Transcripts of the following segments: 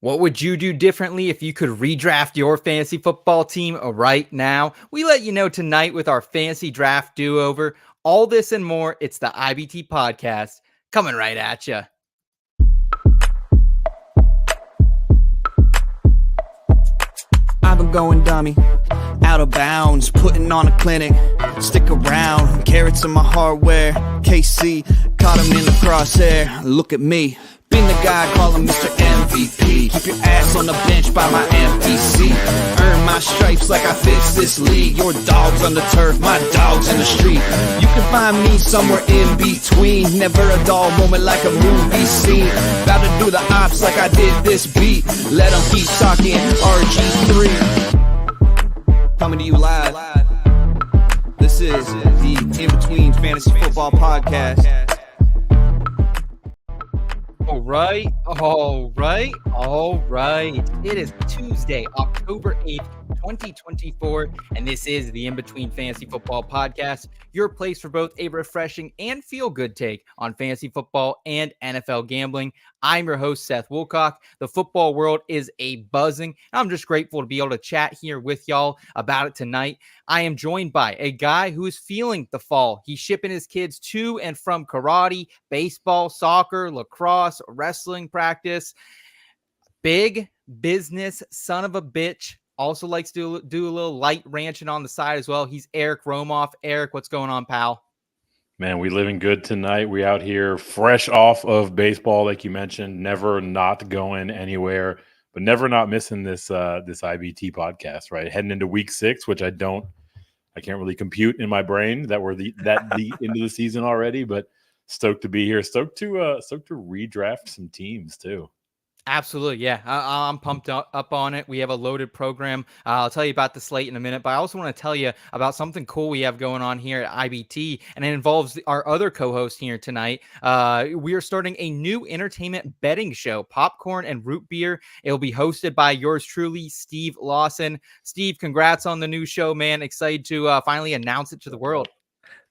What would you do differently if you could redraft your fantasy football team right now? We let you know tonight with our fantasy draft do-over. All this and more, it's the IBT podcast coming right at you. I've been going dummy, out of bounds, putting on a clinic. Stick around, carrots in my hardware. KC, caught him in the crosshair. Look at me, been the guy calling Mr. MVP. Keep your ass on the bench by my MPC. Earn my stripes like I fixed this league. Your dog's on the turf, my dog's in the street. You can find me somewhere in between. Never a dull moment like a movie scene. About to do the ops like I did this beat. Let them keep talking RG3. Coming to you live. This is the In Between Fantasy Football Podcast. All right. It is Tuesday, October 8th, 2024, and this is the In Between Fantasy Football Podcast, your place for both a refreshing and feel-good take on fantasy football and NFL gambling. I'm your host, Seth Wilcock. The football world is a buzzing. I'm just grateful to be able to chat here with y'all about it tonight. I am joined by a guy who is feeling the fall. He's shipping his kids to and from karate, baseball, soccer, lacrosse, wrestling practice. Big business son of a bitch. Also likes to do a little light ranching on the side as well. He's Eric Romoff. Eric, what's going on, pal? Man, we living good tonight. We out here fresh off of baseball, like you mentioned, never not going anywhere, but never not missing this this IBT podcast, right? Heading into week 6, which I can't really compute in my brain that we're the into the season already, but stoked to be here. Stoked to redraft some teams too. Absolutely. Yeah. I'm pumped up on it. We have a loaded program. I'll tell you about the slate in a minute, but I also want to tell you about something cool we have going on here at IBT, and it involves our other co-host here tonight. We are starting a new entertainment betting show, Popcorn and Root Beer. It'll be hosted by yours truly, Steve Lawson. Steve, congrats on the new show, man. Excited to finally announce it to the world.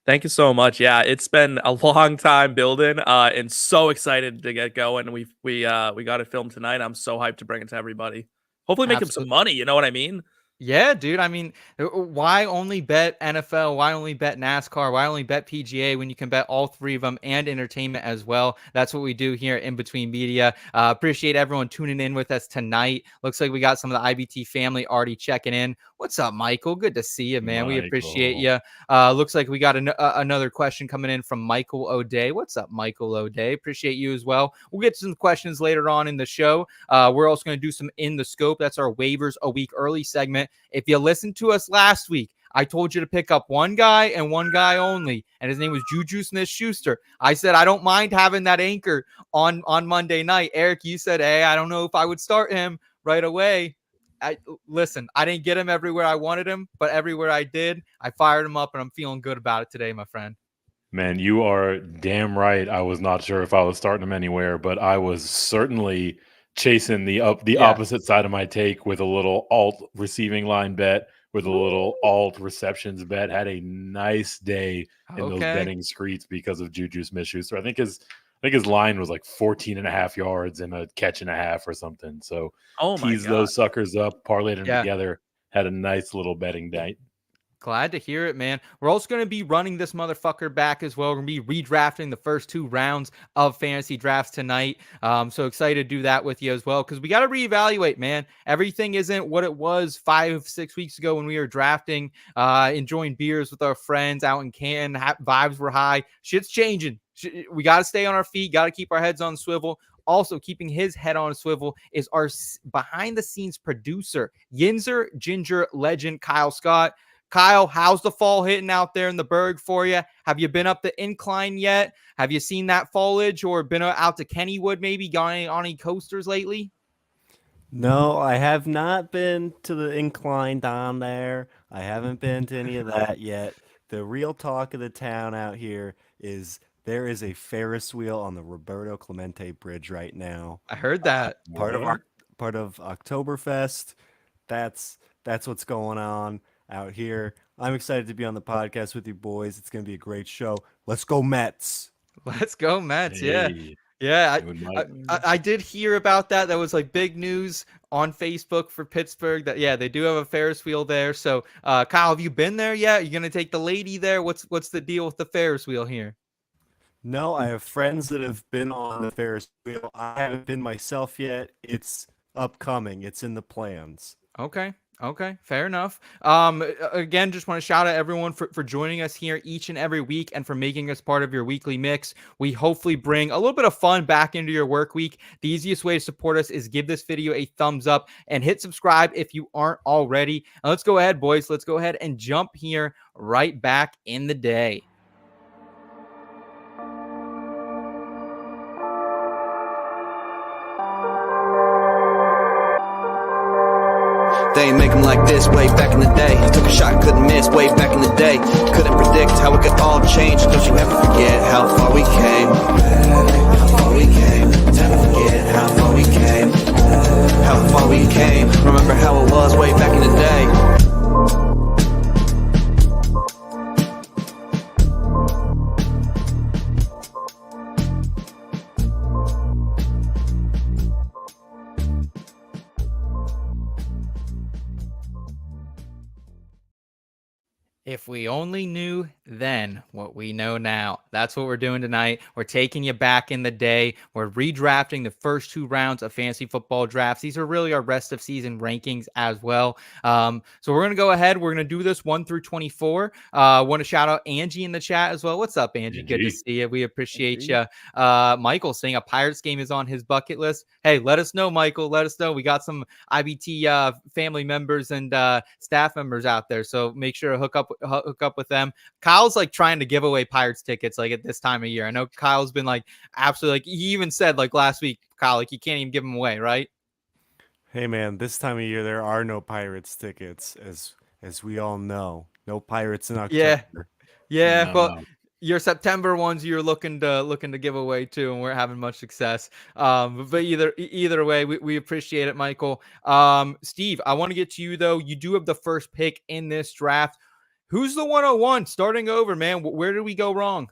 Thank you so much. Yeah, it's been a long time building, and so excited to get going. We got it filmed tonight. I'm so hyped to bring it to everybody. Hopefully, make him some money. You know what I mean? Yeah, dude. I mean, why only bet NFL? Why only bet NASCAR? Why only bet PGA when you can bet all three of them and entertainment as well? That's what we do here In Between Media. Appreciate everyone tuning in with us tonight. Looks like we got some of the IBT family already checking in. What's up, Michael? Good to see you, man. We appreciate you. Looks like we got another question coming in from Michael O'Day. What's up, Michael O'Day? Appreciate you as well. We'll get some questions later on in the show. We're also going to do some In the Scope. That's our waivers a week early segment. If you listened to us last week, I told you to pick up one guy and one guy only, and his name was Juju Smith-Schuster. I said I don't mind having that anchor on Monday night. Eric, you said, hey, I don't know if I would start him right away. Listen, I didn't get him everywhere I wanted him, but everywhere I did, I fired him up, and I'm feeling good about it today, my friend. Man, you are damn right. I was not sure if I was starting him anywhere, but I was certainly chasing the opposite side of my take with a little alt receiving line bet, with a little alt receptions bet. Had a nice day in those betting streets because of Juju Smith-Schuster. I think his line was like 14.5 yards and a catch and a half or something. So teased those suckers up, parlayed them together, had a nice little betting night. Glad to hear it, man. We're also going to be running this motherfucker back as well. We're going to be redrafting the first 2 rounds of fantasy drafts tonight. So excited to do that with you as well, because we got to reevaluate, man. Everything isn't what it was 5-6 weeks ago when we were drafting, enjoying beers with our friends out in Canton. Vibes were high. Shit's changing. We got to stay on our feet, got to keep our heads on swivel. Also, keeping his head on a swivel is our behind-the-scenes producer, Yinzer Ginger legend Kyle Scott. Kyle, how's the fall hitting out there in the Berg for you? Have you been up the incline yet? Have you seen that foliage or been out to Kennywood maybe? Got on any coasters lately? No, I have not been to the incline down there. I haven't been to any of that yet. The real talk of the town out here is there is a Ferris wheel on the Roberto Clemente Bridge right now. I heard that. Part of Oktoberfest. That's what's going on out here. I'm excited to be on the podcast with you boys. It's going to be a great show. Let's go Mets. Let's go Mets. Hey. Yeah, It would might. I did hear about that. That was like big news on Facebook for Pittsburgh. That yeah, they do have a Ferris wheel there. So, Kyle, have you been there yet? You gonna take the lady there? What's the deal with the Ferris wheel here? No, I have friends that have been on the Ferris wheel. I haven't been myself yet. It's upcoming. It's in the plans. Okay. Okay, fair enough. Again, just want to shout out everyone for joining us here each and every week and for making us part of your weekly mix. We hopefully bring a little bit of fun back into your work week. The easiest way to support us is give this video a thumbs up and hit subscribe if you aren't already. And let's go ahead, boys. Let's go ahead and jump here right back in the day. They ain't make them like this way back in the day. Took a shot, couldn't miss way back in the day. Couldn't predict how it could all change. Don't you ever forget how far we came. How far we came. Never forget how far we came. How far we came. Remember how it was way back in the day. If we only knew then what we know now. That's what we're doing tonight. We're taking you back in the day. We're redrafting the first 2 rounds of fantasy football drafts. These are really our rest of season rankings as well. So we're going to go ahead. We're going to do this 1 through 24. Want to shout out Angie in the chat as well. What's up, Angie? Good to see you. We appreciate you. Michael saying a Pirates game is on his bucket list. Hey, let us know, Michael. Let us know. We got some IBT family members and staff members out there. So make sure to hook up with them. Kyle's like trying to give away Pirates tickets like at this time of year. I know Kyle's been like absolutely like he even said like last week, Kyle, like you can't even give them away, right? Hey man, this time of year there are no Pirates tickets, as we all know. No Pirates in October. Yeah. No, Well, no. your September ones you're looking to give away too, and we're having much success. But either way, we appreciate it, Michael. Steve, I want to get to you though. You do have the first pick in this draft. Who's the 101 starting over, man? Where did we go wrong?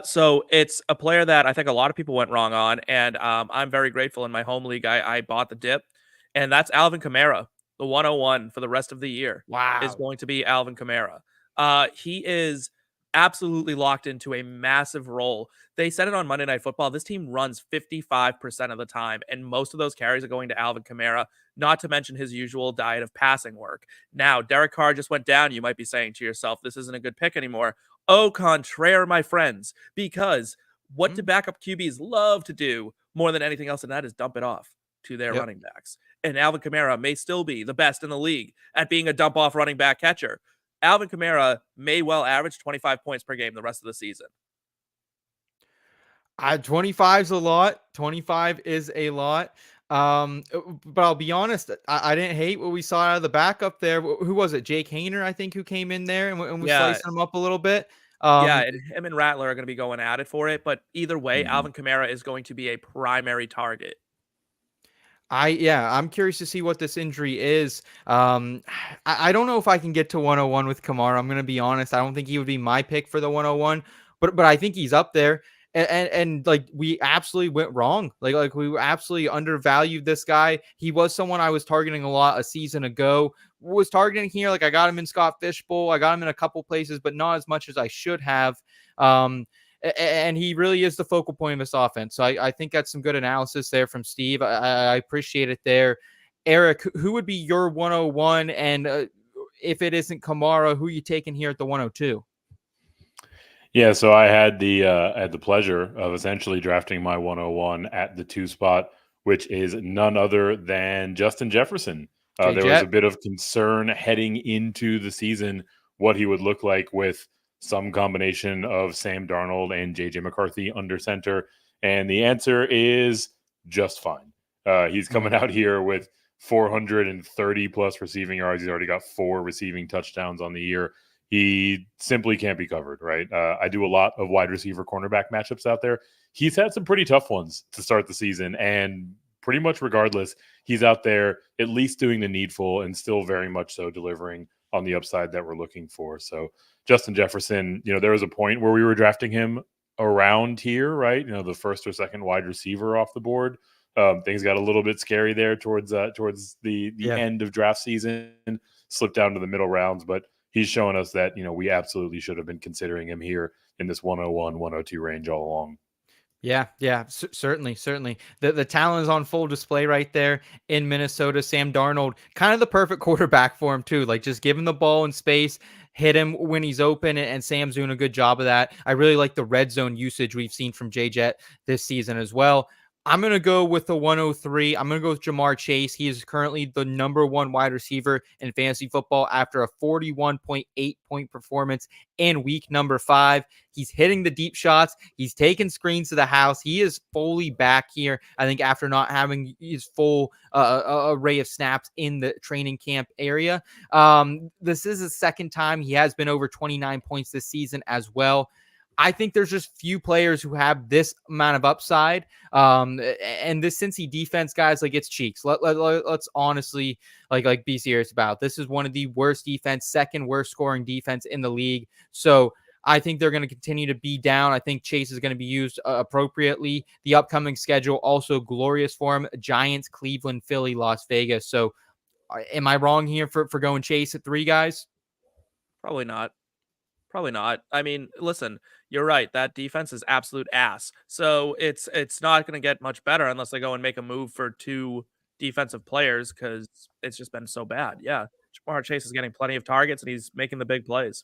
So it's a player that I think a lot of people went wrong on, and I'm very grateful. In my home league, I bought the dip, and that's Alvin Kamara. The 101 for the rest of the year is going to be Alvin Kamara. He is absolutely locked into a massive role. They said it on Monday Night Football. This team runs 55% of the time, and most of those carries are going to Alvin Kamara, not to mention his usual diet of passing work. Now, Derek Carr just went down. You might be saying to yourself, this isn't a good pick anymore. Au contraire, my friends, because what do backup QBs love to do more than anything else, and that is dump it off to their running backs. And Alvin Kamara may still be the best in the league at being a dump-off running back catcher. Alvin Kamara may well average 25 points per game the rest of the season. 25 is a lot. 25 is a lot. But I'll be honest, I didn't hate what we saw out of the backup there. Who was it? Jake Hayner, I think, who came in there and we sliced him up a little bit. And him and Rattler are going to be going at it for it. But either way, Alvin Kamara is going to be a primary target. I'm curious to see what this injury is. I don't know if I can get to 101 with Kamara. I'm going to be honest. I don't think he would be my pick for the 101, but I think he's up there. And like we absolutely went wrong. Like we absolutely undervalued this guy. He was someone I was targeting a lot a season ago. Was targeting here. Like I got him in Scott Fishbowl. I got him in a couple places, but not as much as I should have. And he really is the focal point of this offense. So I think that's some good analysis there from Steve. I appreciate it there. Eric, who would be your 101? And if it isn't Kamara, who are you taking here at the 102? Yeah, so I had the pleasure of essentially drafting my 101 at the 2 spot, which is none other than Justin Jefferson. There was a bit of concern heading into the season what he would look like with some combination of Sam Darnold and J.J. McCarthy under center, and the answer is just fine. He's coming out here with 430 plus receiving yards. He's already got 4 receiving touchdowns on the year. He simply can't be covered, right? I do a lot of wide receiver cornerback matchups out there. He's had some pretty tough ones to start the season, and pretty much regardless, he's out there at least doing the needful and still very much so delivering on the upside that we're looking for. So Justin Jefferson, there was a point where we were drafting him around here, right? The first or second wide receiver off the board. Things got a little bit scary there towards the end of draft season, slipped down to the middle rounds, but he's showing us that, we absolutely should have been considering him here in this 101, 102 range all along. Yeah, certainly. The talent is on full display right there in Minnesota. Sam Darnold, kind of the perfect quarterback for him too. Like, just give him the ball in space, hit him when he's open, and Sam's doing a good job of that. I really like the red zone usage we've seen from J-Jet this season as well. I'm going to go with the 103. I'm going to go with Ja'Marr Chase. He is currently the number one wide receiver in fantasy football after a 41.8 point performance in week number 5. He's hitting the deep shots. He's taking screens to the house. He is fully back here, I think, after not having his full array of snaps in the training camp area. This is the second time he has been over 29 points this season as well. I think there's just few players who have this amount of upside. And this Cincy defense, guys, like, it's cheeks. Let's honestly like be serious about it. This is one of the worst defense, second worst scoring defense in the league. So I think they're going to continue to be down. I think Chase is going to be used appropriately. The upcoming schedule also glorious for him: Giants, Cleveland, Philly, Las Vegas. So am I wrong here for going Chase at 3, guys? Probably not. I mean, listen, you're right. That defense is absolute ass. So it's not going to get much better unless they go and make a move for 2 defensive players, because it's just been so bad. Yeah, Ja'Marr Chase is getting plenty of targets and he's making the big plays.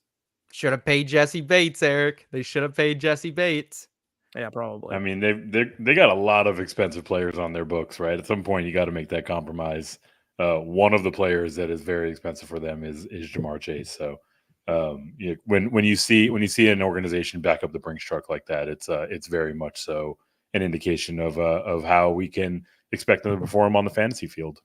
Should have paid Jesse Bates, Eric. They should have paid Jesse Bates. Yeah, probably. I mean, they got a lot of expensive players on their books, right? At some point, you got to make that compromise. One of the players that is very expensive for them is Ja'Marr Chase. So when you see an organization back up the Brinks truck like that, it's very much so an indication of how we can expect them to perform on the fantasy field.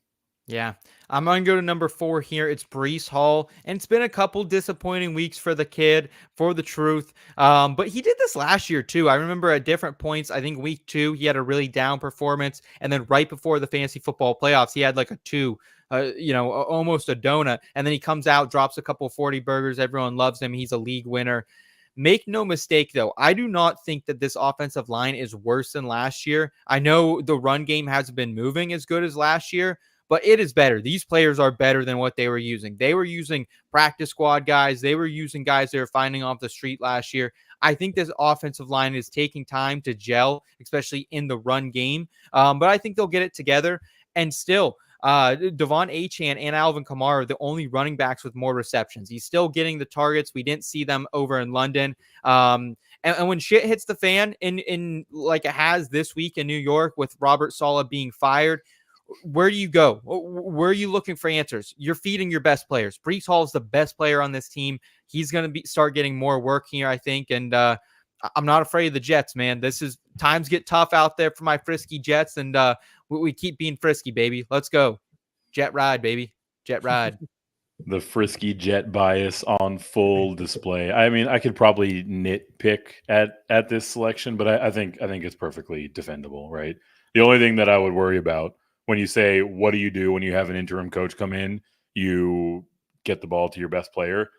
Yeah, I'm going to go to number 4 here. It's Breece Hall, and it's been a couple disappointing weeks for the kid, for the truth. But he did this last year too. I remember at different points, I think week 2, he had a really down performance. And then right before the fantasy football playoffs, he had like a 2, almost a donut. And then he comes out, drops a couple 40 burgers. Everyone loves him. He's a league winner. Make no mistake, though, I do not think that this offensive line is worse than last year. I know the run game hasn't been moving as good as last year, but it is better. These players are better than what they were using. They were using practice squad guys. They were using guys they were finding off the street last year. I think this offensive line is taking time to gel, especially in the run game. But I think they'll get it together. And still, Devon Achane and Alvin Kamara are the only running backs with more receptions. He's still getting the targets. We didn't see them over in London. And when shit hits the fan in like it has this week in New York with Robert Saleh being fired, where do you go? Where are you looking for answers? You're feeding your best players. Breece Hall is the best player on this team. He's going to start getting more work here, I think. And I'm not afraid of the Jets, man. Times get tough out there for my frisky Jets, and we keep being frisky, baby. Let's go. Jet ride, baby. Jet ride. The frisky Jet bias on full display. I mean, I could probably nitpick at this selection, but I think it's perfectly defendable, right? The only thing that I would worry about when you say, what do you do when you have an interim coach come in? You get the ball to your best player.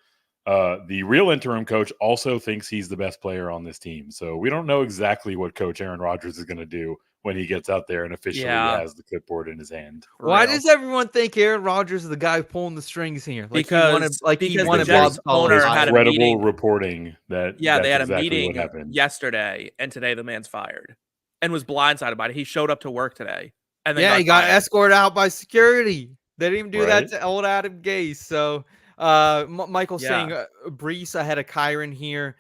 The real interim coach also thinks he's the best player on this team. So we don't know exactly what Coach Aaron Rodgers is going to do when he gets out there and officially has the clipboard in his hand. Why does everyone think Aaron Rodgers is the guy pulling the strings here? Because he wanted the Jets owner had a incredible meeting. Reporting that they had exactly a meeting what happened yesterday, and today the man's fired and was blindsided by it. He showed up to work today. And then he got escorted out by security. They didn't even do that to old Adam Gase. So Michael saying Breece ahead of Kyren here,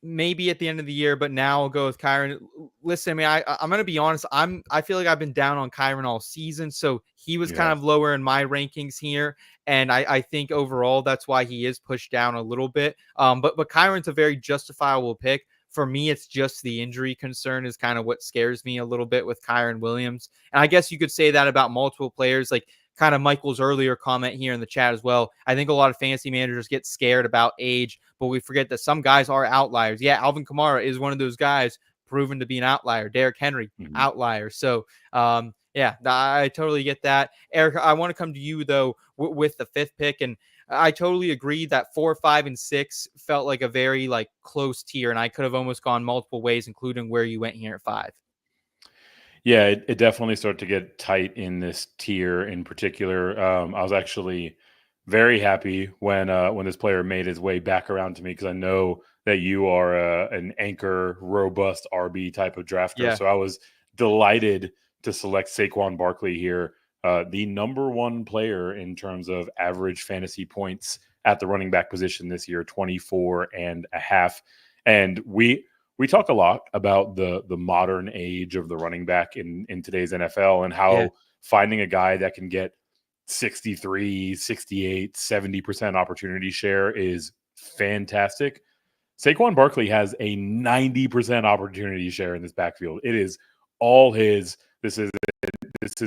maybe at the end of the year, but now I'll go with Kyren. Listen, I mean, I'm going to be honest. I feel like I've been down on Kyren all season, so he was kind of lower in my rankings here, and I think overall that's why he is pushed down a little bit. But Kyren's a very justifiable pick. For me, it's just the injury concern is kind of what scares me a little bit with Kyren Williams. And I guess you could say that about multiple players, like kind of Michael's earlier comment here in the chat as well. I think a lot of fantasy managers get scared about age, but we forget that some guys are outliers. Yeah, Alvin Kamara is one of those guys proven to be an outlier. Derrick Henry, outlier. So, I totally get that. Eric, I want to come to you, though, with the 5th pick. And I totally agree that 4, 5, and 6 felt like a very like close tier, and I could have almost gone multiple ways, including where you went here at 5. Yeah, it definitely started to get tight in this tier in particular. I was actually very happy when this player made his way back around to me, because I know that you are an anchor, robust RB type of drafter. Yeah. So I was delighted to select Saquon Barkley here, the number one player in terms of average fantasy points at the running back position this year, 24.5. And we talk a lot about the modern age of the running back in today's NFL, and how finding a guy that can get 63, 68, 70% opportunity share is fantastic. Saquon Barkley has a 90% opportunity share in this backfield. It is all his. This is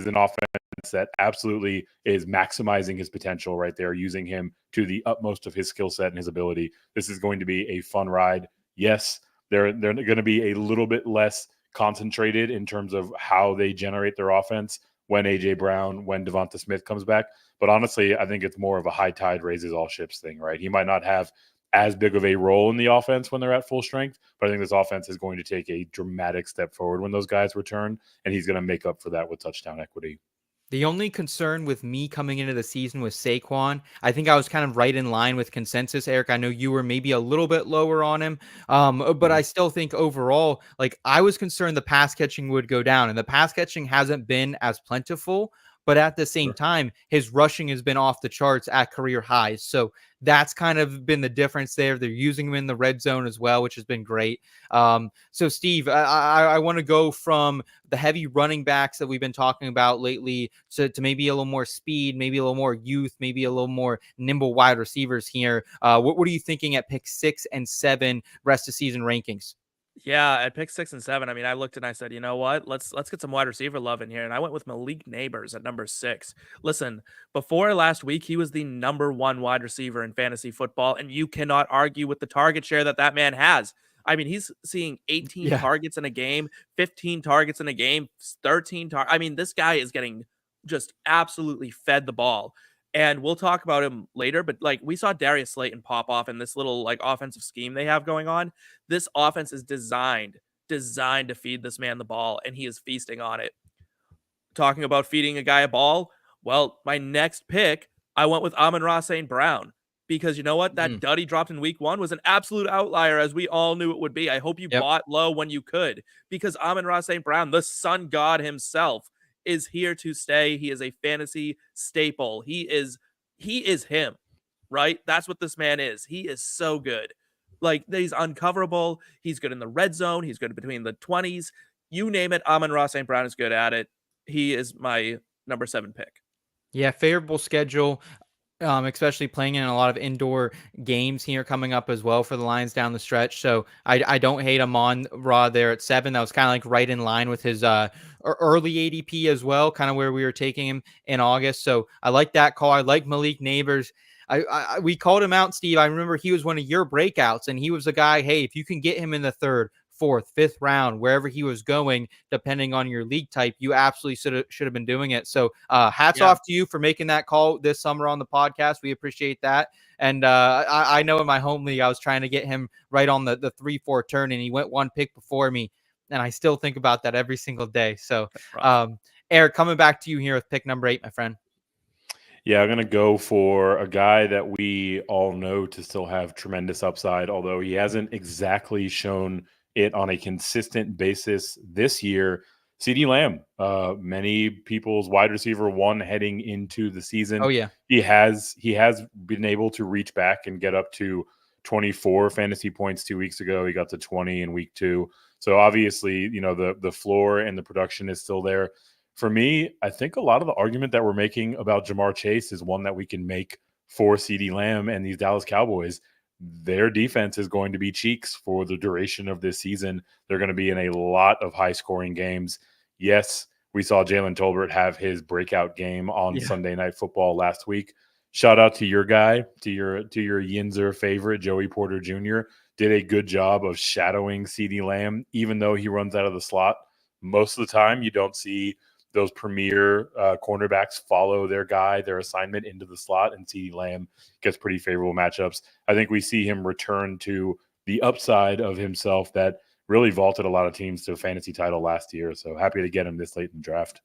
an offense that absolutely is maximizing his potential right there, using him to the utmost of his skill set and his ability. This is going to be a fun ride. Yes, they're going to be a little bit less concentrated in terms of how they generate their offense when AJ Brown, when Devonta Smith comes back. But honestly, I think it's more of a high tide raises all ships thing, right? He might not have as big of a role in the offense when they're at full strength, but I think this offense is going to take a dramatic step forward when those guys return, and he's going to make up for that with touchdown equity. The only concern with me coming into the season with Saquon, I think I was kind of right in line with consensus, Eric. I know you were maybe a little bit lower on him, but I still think overall, like, I was concerned the pass catching would go down, and the pass catching hasn't been as plentiful. But at the same time, his rushing has been off the charts at career highs. So that's kind of been the difference there. They're using him in the red zone as well, which has been great. So, Steve, I want to go from the heavy running backs that we've been talking about lately to maybe a little more speed, maybe a little more youth, maybe a little more nimble wide receivers here. What are you thinking at pick 6 and 7 rest of season rankings? Yeah, at pick 6 and 7, I mean, I looked and I said, you know what? Let's get some wide receiver love in here. And I went with Malik Nabers at number 6. Listen, before last week, he was the number 1 wide receiver in fantasy football, and you cannot argue with the target share that man has. I mean, he's seeing 18 targets in a game, 15 targets in a game, 13 targets. I mean, this guy is getting just absolutely fed the ball. And we'll talk about him later, but like, we saw Darius Slayton pop off in this little like offensive scheme they have going on. This offense is designed to feed this man the ball, and he is feasting on it. Talking about feeding a guy a ball, well, my next pick, I went with Amon-Ra St. Brown, because you know what? That dud he dropped in week 1 was an absolute outlier, as we all knew it would be. I hope you bought low when you could, because Amon-Ra St. Brown, the sun god himself, is here to stay. He is a fantasy staple. He is him, right? That's what this man is. He is so good. Like, he's uncoverable. He's good in the red zone. He's good between the 20s. You name it, Amon-Ra St. Brown is good at it. He is my number 7 pick. Yeah, favorable schedule. Especially playing in a lot of indoor games here coming up as well for the Lions down the stretch. So I don't hate Amon-Ra there at 7. That was kind of like right in line with his early ADP as well, kind of where we were taking him in August. So I like that call. I like Malik Nabers. We called him out, Steve. I remember he was one of your breakouts, and he was a guy, hey, if you can get him in the 3rd, 4th, 5th round, wherever he was going, depending on your league type, you absolutely should have been doing it. So hats off to you for making that call this summer on the podcast. We appreciate that. And I know in my home league, I was trying to get him right on the 3-4 turn, and he went 1 pick before me. And I still think about that every single day. So Eric, coming back to you here with pick number 8, my friend. Yeah, I'm going to go for a guy that we all know to still have tremendous upside, although he hasn't exactly shown it on a consistent basis this year. CeeDee Lamb, many people's wide receiver 1 heading into the season. Oh yeah, he has been able to reach back and get up to 24 fantasy points 2 weeks ago. He got to 20 in week 2. So obviously, you know, the floor and the production is still there. For me, I think a lot of the argument that we're making about Ja'Marr Chase is one that we can make for CeeDee Lamb and these Dallas Cowboys. Their defense is going to be cheeks for the duration of this season. They're going to be in a lot of high-scoring games. Yes, we saw Jalen Tolbert have his breakout game on Sunday Night Football last week. Shout out to your guy, to your Yinzer favorite, Joey Porter Jr. Did a good job of shadowing CeeDee Lamb, even though he runs out of the slot. Most of the time, you don't see those premier cornerbacks follow their guy, their assignment into the slot, and CeeDee Lamb gets pretty favorable matchups. I think we see him return to the upside of himself that really vaulted a lot of teams to a fantasy title last year. So happy to get him this late in the draft.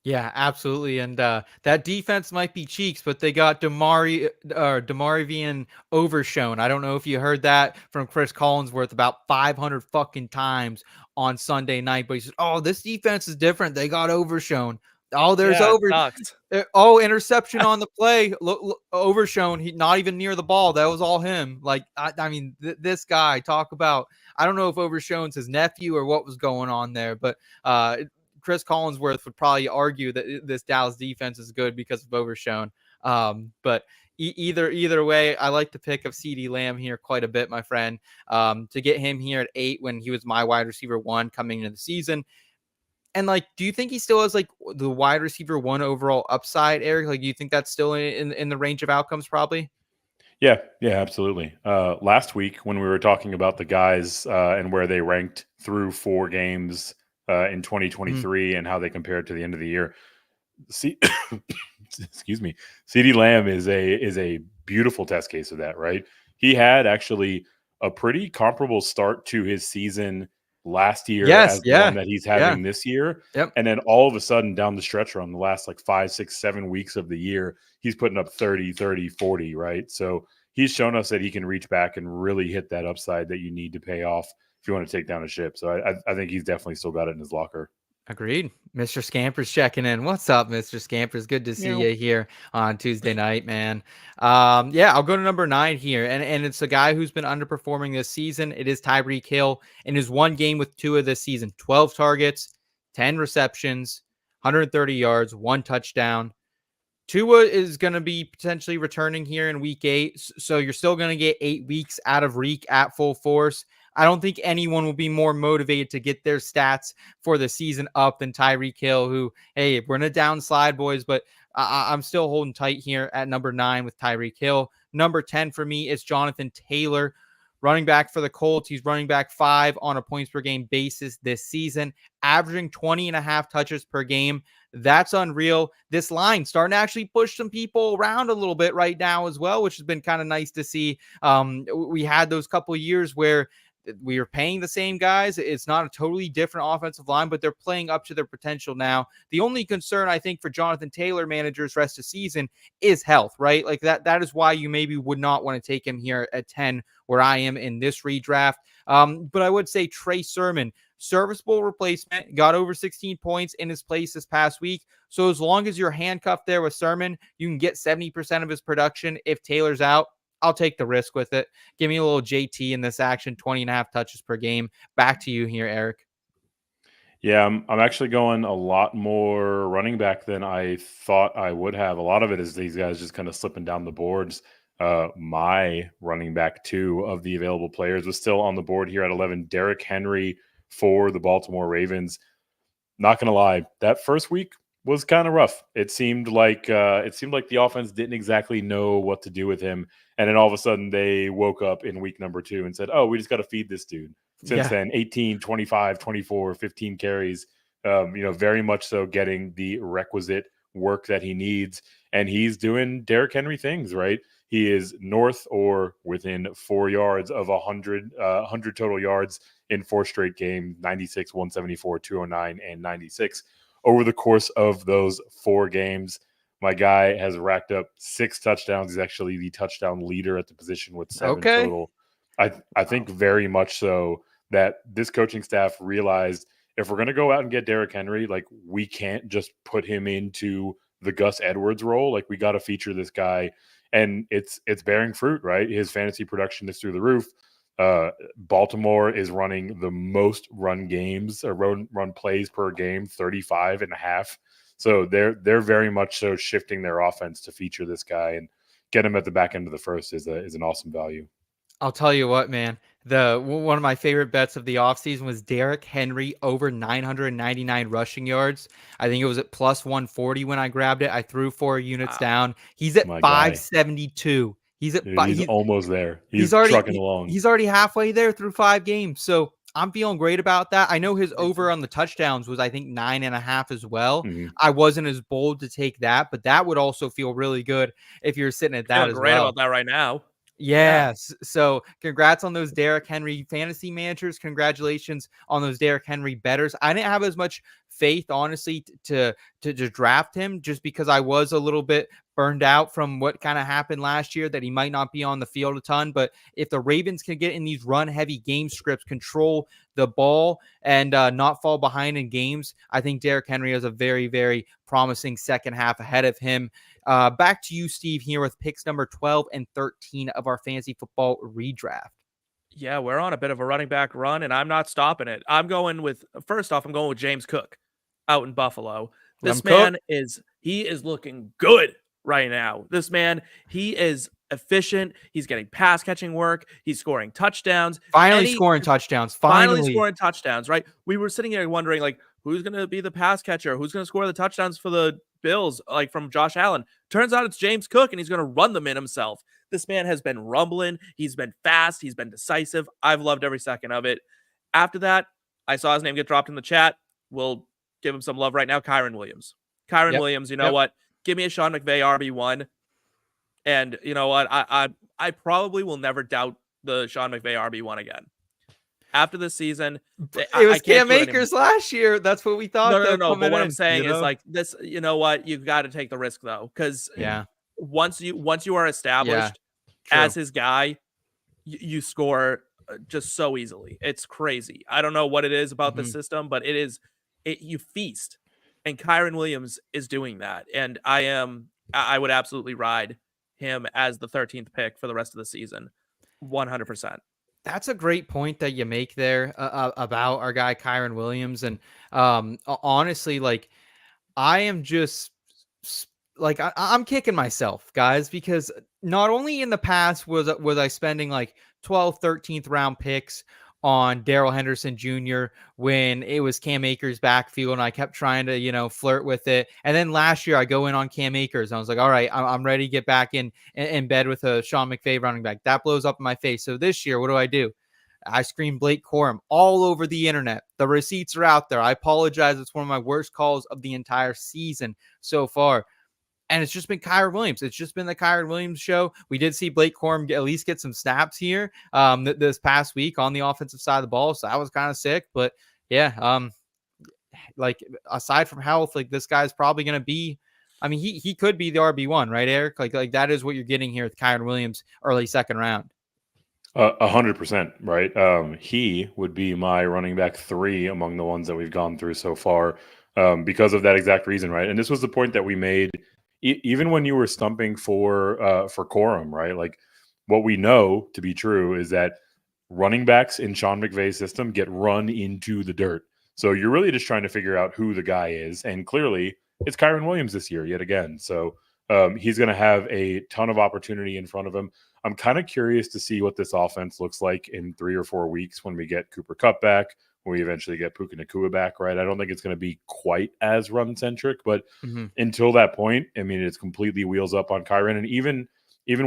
Yeah, absolutely. And that defense might be cheeks, but they got Damarian overshown. I don't know if you heard that from Chris Collinsworth about 500 fucking times on Sunday night, but he said, "Oh, this defense is different. They got overshown. Oh, there's interception on the play. Look, overshown. He not even near the ball. That was all him. Like, I mean, this guy talk about. I don't know if overshown's his nephew or what was going on there, but Chris Collinsworth would probably argue that this Dallas defense is good because of overshown. But either way, I like the pick of CeeDee Lamb here quite a bit, my friend. To get him here at 8 when he was my wide receiver 1 coming into the season. And like, do you think he still has like the wide receiver 1 overall upside, Eric? Like, do you think that's still in the range of outcomes probably? Yeah, absolutely. Last week when we were talking about the guys and where they ranked through 4 games in 2023 and how they compared to the end of the year, excuse me, CeeDee Lamb is a beautiful test case of that, right? He had actually a pretty comparable start to his season last year as the one that he's having this year. Yep. And then all of a sudden down the stretch run, the last like 5, 6, 7 weeks of the year, he's putting up 30, 40, right? So he's shown us that he can reach back and really hit that upside that you need to pay off if you want to take down a ship. So I think he's definitely still got it in his locker. Agreed. Mr. Scamper's checking in. What's up, Mr. Scampers? Good to see you here on Tuesday night, man. I'll go to number 9 here. And it's a guy who's been underperforming this season. It is Tyreek Hill in his 1 game with Tua this season. 12 targets, 10 receptions, 130 yards, 1 touchdown. Tua is going to be potentially returning here in week 8. So you're still going to get 8 weeks out of Reek at full force. I don't think anyone will be more motivated to get their stats for the season up than Tyreek Hill, who, hey, we're in a downslide, boys, but I'm still holding tight here at number 9 with Tyreek Hill. Number 10 for me is Jonathan Taylor, running back for the Colts. He's running back 5 on a points per game basis this season, averaging 20.5 touches per game. That's unreal. This line starting to actually push some people around a little bit right now as well, which has been kind of nice to see. We had those couple of years where we are paying the same guys. It's not a totally different offensive line, but they're playing up to their potential now. The only concern I think for Jonathan Taylor managers rest of season is health, right? Like that is why you maybe would not want to take him here at 10 where I am in this redraft. But I would say Trey Sermon, serviceable replacement, got over 16 points in his place this past week. So as long as you're handcuffed there with Sermon, you can get 70% of his production. If Taylor's out, I'll take the risk with it. Give me a little JT in this action, 20.5 touches per game. Back to you here, Eric. Yeah, I'm actually going a lot more running back than I thought I would have. A lot of it is these guys just kind of slipping down the boards. My running back 2 of the available players was still on the board here at 11. Derrick Henry for the Baltimore Ravens. Not going to lie, that first week was kind of rough. It seemed like the offense didn't exactly know what to do with him. And then all of a sudden they woke up in week number 2 and said, oh, we just got to feed this dude. Since then, 18, 25, 24, 15 carries, very much so getting the requisite work that he needs. And he's doing Derrick Henry things, right? He is north or within 4 yards of 100 total yards in 4 straight games, 96, 174, 209, and 96. Over the course of those 4 games, my guy has racked up 6 touchdowns. He's actually the touchdown leader at the position with 7 total. I think very much so that this coaching staff realized if we're going to go out and get Derrick Henry, like we can't just put him into the Gus Edwards role. Like we got to feature this guy, and it's bearing fruit, right? His fantasy production is through the roof. Baltimore is running the most run games or run plays per game, 35.5. So they're very much so shifting their offense to feature this guy, and get him at the back end of the first is an awesome value. I'll tell you what, man. One of my favorite bets of the offseason was Derrick Henry over 999 rushing yards. I think it was at plus 140 when I grabbed it. I threw 4 units down. He's at 572. He's at Dude, he's almost there. He's already trucking along. He's already halfway there through 5 games. So I'm feeling great about that. I know his over on the touchdowns was, I think, 9.5 as well. Mm-hmm. I wasn't as bold to take that, but that would also feel really good if you're sitting at that Feeling as great well. about that right now. Yes. So congrats on those Derrick Henry fantasy managers. Congratulations on those Derrick Henry bettors. I didn't have as much faith, honestly, to draft him just because I was a little bit burned out from what kind of happened last year, that he might not be on the field a ton. But if the Ravens can get in these run heavy game scripts, control the ball, and not fall behind in games, I think Derrick Henry has a very, very promising second half ahead of him. Back to you, Steve, here with picks number 12 and 13 of our fantasy football redraft. Yeah, we're on a bit of a running back run, and I'm not stopping it. I'm going with James Cook out in Buffalo. This man is looking good right now. This man, he is efficient. He's getting pass catching work. He's scoring touchdowns. Finally scoring touchdowns, right? We were sitting here wondering, like, who's going to be the pass catcher? Who's going to score the touchdowns for the Bills, like from Josh Allen? Turns out it's James Cook, and he's going to run them in himself. This man has been rumbling. He's been fast. He's been decisive. I've loved every second of it. After that, I saw his name get dropped in the chat. We'll give him some love right now. Kyren Williams. Williams, you know what? Give me a Sean McVay RB1. And you know what? I probably will never doubt the Sean McVay RB1 again. After this season, it was Cam Akers last year. That's what we thought. No. But what I'm saying is, like, this, you know what? You've got to take the risk though. Because once you are established as his guy, you score just so easily. It's crazy. I don't know what it is about the system, but you feast. And Kyren Williams is doing that. And I would absolutely ride him as the 13th pick for the rest of the season. 100%. That's a great point that you make there about our guy Kyren Williams. And honestly, like, I am just like, I'm kicking myself, guys, because not only in the past was I spending like 12th, 13th round picks on Darrell Henderson Jr. when it was Cam Akers backfield, and I kept trying to, flirt with it. And then last year I go in on Cam Akers, and I was like, all right, I'm ready to get back in bed with a Sean McVay running back. That blows up in my face. So this year, what do? I scream Blake Corum all over the internet. The receipts are out there. I apologize. It's one of my worst calls of the entire season so far. And it's just been Kyren Williams. It's just been the Kyren Williams show. We did see Blake Corum at least get some snaps here this past week on the offensive side of the ball. So that was kind of sick. But yeah, like, aside from health, like, this guy's probably going to be, I mean, he could be the RB1, right, Eric? Like that is what you're getting here with Kyren Williams, early second round. 100%, right? He would be my running back 3 among the ones that we've gone through so far because of that exact reason, right? And this was the point that we made even when you were stumping for Corum, right? Like, what we know to be true is that running backs in Sean McVay's system get run into the dirt. So you're really just trying to figure out who the guy is. And clearly it's Kyren Williams this year yet again. So he's going to have a ton of opportunity in front of him. I'm kind of curious to see what this offense looks like in 3 or 4 weeks when we get Cooper Kupp back, when we eventually get Puka Nacua back, right? I don't think it's going to be quite as run-centric, but until that point, I mean, it's completely wheels up on Kyren. And even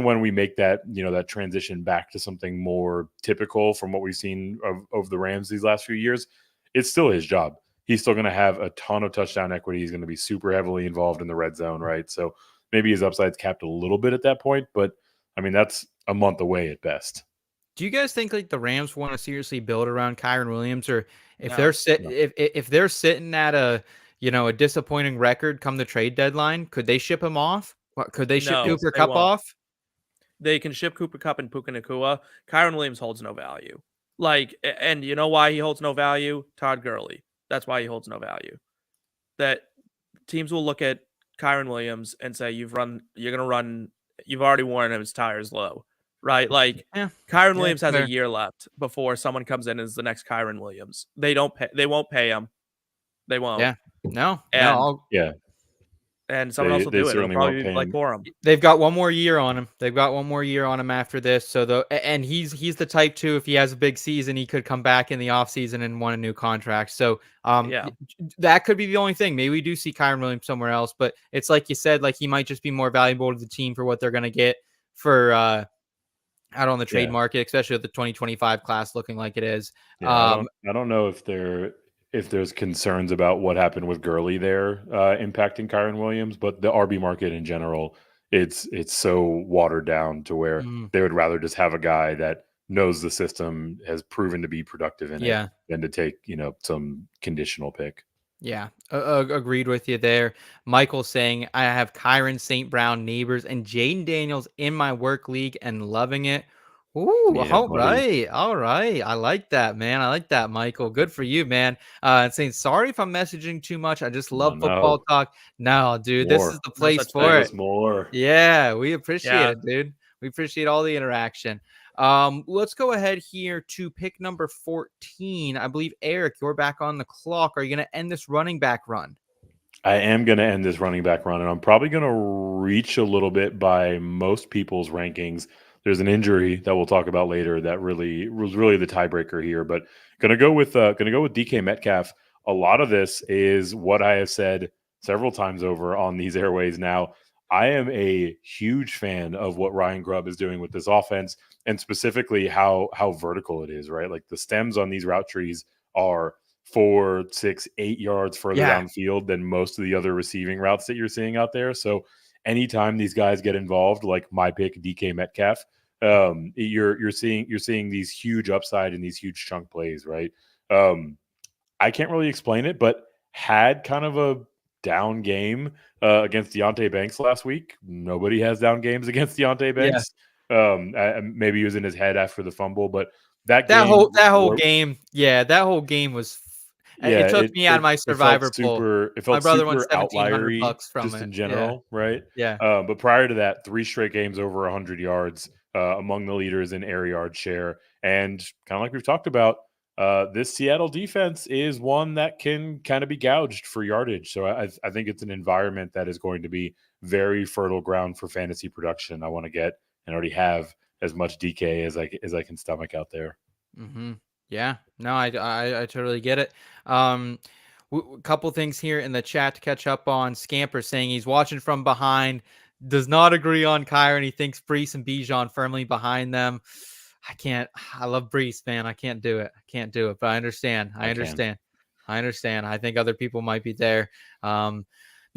when we make that, that transition back to something more typical from what we've seen of the Rams these last few years, it's still his job. He's still going to have a ton of touchdown equity. He's going to be super heavily involved in the red zone, right? So maybe his upside's capped a little bit at that point, but I mean, that's a month away at best. Do you guys think, like, the Rams want to seriously build around Kyren Williams, or if they're sitting at a disappointing record come the trade deadline, could they ship him off? Could they ship Cooper Kupp off? They can ship Cooper Kupp and Puka Nacua. Kyren Williams holds no value. Like, and you know why he holds no value? Todd Gurley. That's why he holds no value. That teams will look at Kyren Williams and say, you've already worn his tires low. Right, like, Kyren Williams has a year left before someone comes in as the next Kyren Williams. They won't pay him. They won't. Yeah, no, and someone else will do it. It'll probably be like Corum. They've got one more year on him. After this. So and he's the type too. If he has a big season, he could come back in the offseason and want a new contract. So that could be the only thing. Maybe we do see Kyren Williams somewhere else. But it's like you said, like, he might just be more valuable to the team for what they're going to get for out on the trade Yeah. market, especially with the 2025 class looking like it is. Yeah, I don't know if there's concerns about what happened with Gurley there impacting Kyren Williams, but the RB market in general, it's so watered down to where mm, they would rather just have a guy that knows the system, has proven to be productive in it, yeah. than to take some conditional pick. Yeah, agreed with you there. Michael saying, I have Kyren, St. Brown, Nabers, and Jaden Daniels in my work league and loving it. Ooh, Yeah, all buddy. right. All right. I like that, man. I like that, Michael. Good for you, man. And saying, sorry if I'm messaging too much. I just Oh love football no, talk. No, dude, this is more. the No place such for thing. Give it. us more. Yeah, we appreciate Yeah. it, dude. We appreciate all the interaction. Let's go ahead here to pick number 14. I believe, Eric, you're back on the clock. Are you going to end this running back run? I am going to end this running back run, and I'm probably going to reach a little bit by most people's rankings. There's an injury that we'll talk about later that really was really the tiebreaker here, but going to go with DK Metcalf. A lot of this is what I have said several times over on these airways now. I am a huge fan of what Ryan Grubb is doing with this offense, and specifically how vertical it is, right? Like the stems on these route trees are 4, 6, 8 yards further Yeah. downfield than most of the other receiving routes that you're seeing out there. So anytime these guys get involved, like my pick, DK Metcalf, you're seeing these huge upside and these huge chunk plays, right? I can't really explain it, but had kind of a down game against Deontay Banks last week. Nobody has down games against Deontay Yeah. Banks. Maybe he was in his head after the fumble, but that whole game, yeah, that whole game was. yeah, It took me out of my survivor pool. It My felt brother won super outliery $1,700 from just it. in general, right? Yeah. But prior to that, 3 straight games over 100 yards, among the leaders in air yard share, and kind of like we've talked about, this Seattle defense is one that can kind of be gouged for yardage. So I think it's an environment that is going to be very fertile ground for fantasy production. I want to get and already have as much DK as I can stomach out there. Mm-hmm. Yeah. No, I totally get it. A couple things here in the chat to catch up on. Scamper saying he's watching from behind, does not agree on Kyren. He thinks Breece and Bijan firmly behind them. I love Breece, man. I can't do it. But I understand. I understand. I think other people might be there.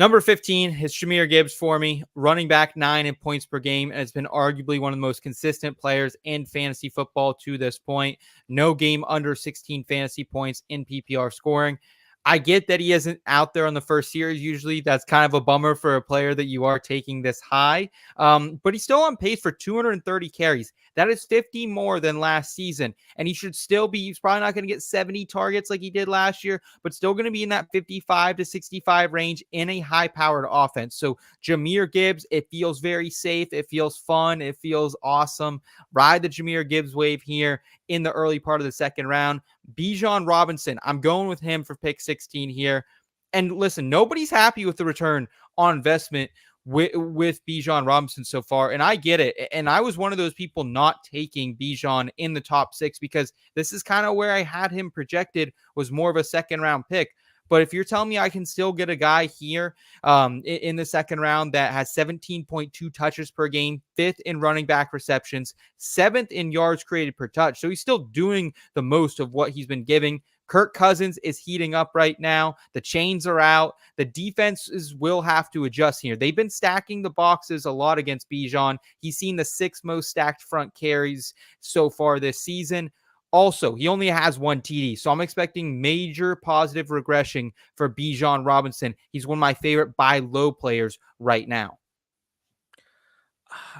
Number 15 is Jahmyr Gibbs for me. Running back 9 in points per game, and has been arguably one of the most consistent players in fantasy football to this point. No game under 16 fantasy points in PPR scoring. I get that he isn't out there on the first series. Usually that's kind of a bummer for a player that you are taking this high. But he's still on pace for 230 carries. That is 50 more than last season. And he's probably not going to get 70 targets like he did last year, but still going to be in that 55 to 65 range in a high-powered offense. So Jahmyr Gibbs, it feels very safe. It feels fun. It feels awesome. Ride the Jahmyr Gibbs wave here in the early part of the second round. Bijan Robinson, I'm going with him for pick 16 here. And listen, nobody's happy with the return on investment with Bijan Robinson so far. And I get it. And I was one of those people not taking Bijan in the top 6 because this is kind of where I had him projected, was more of a second round pick. But if you're telling me I can still get a guy here in the second round that has 17.2 touches per game, 5th in running back receptions, 7th in yards created per touch. So he's still doing the most of what he's been giving. Kirk Cousins is heating up right now. The chains are out. The defenses will have to adjust here. They've been stacking the boxes a lot against Bijan. He's seen the 6th most stacked front carries so far this season. Also, he only has 1 TD, so I'm expecting major positive regression for Bijan Robinson. He's one of my favorite buy low players right now.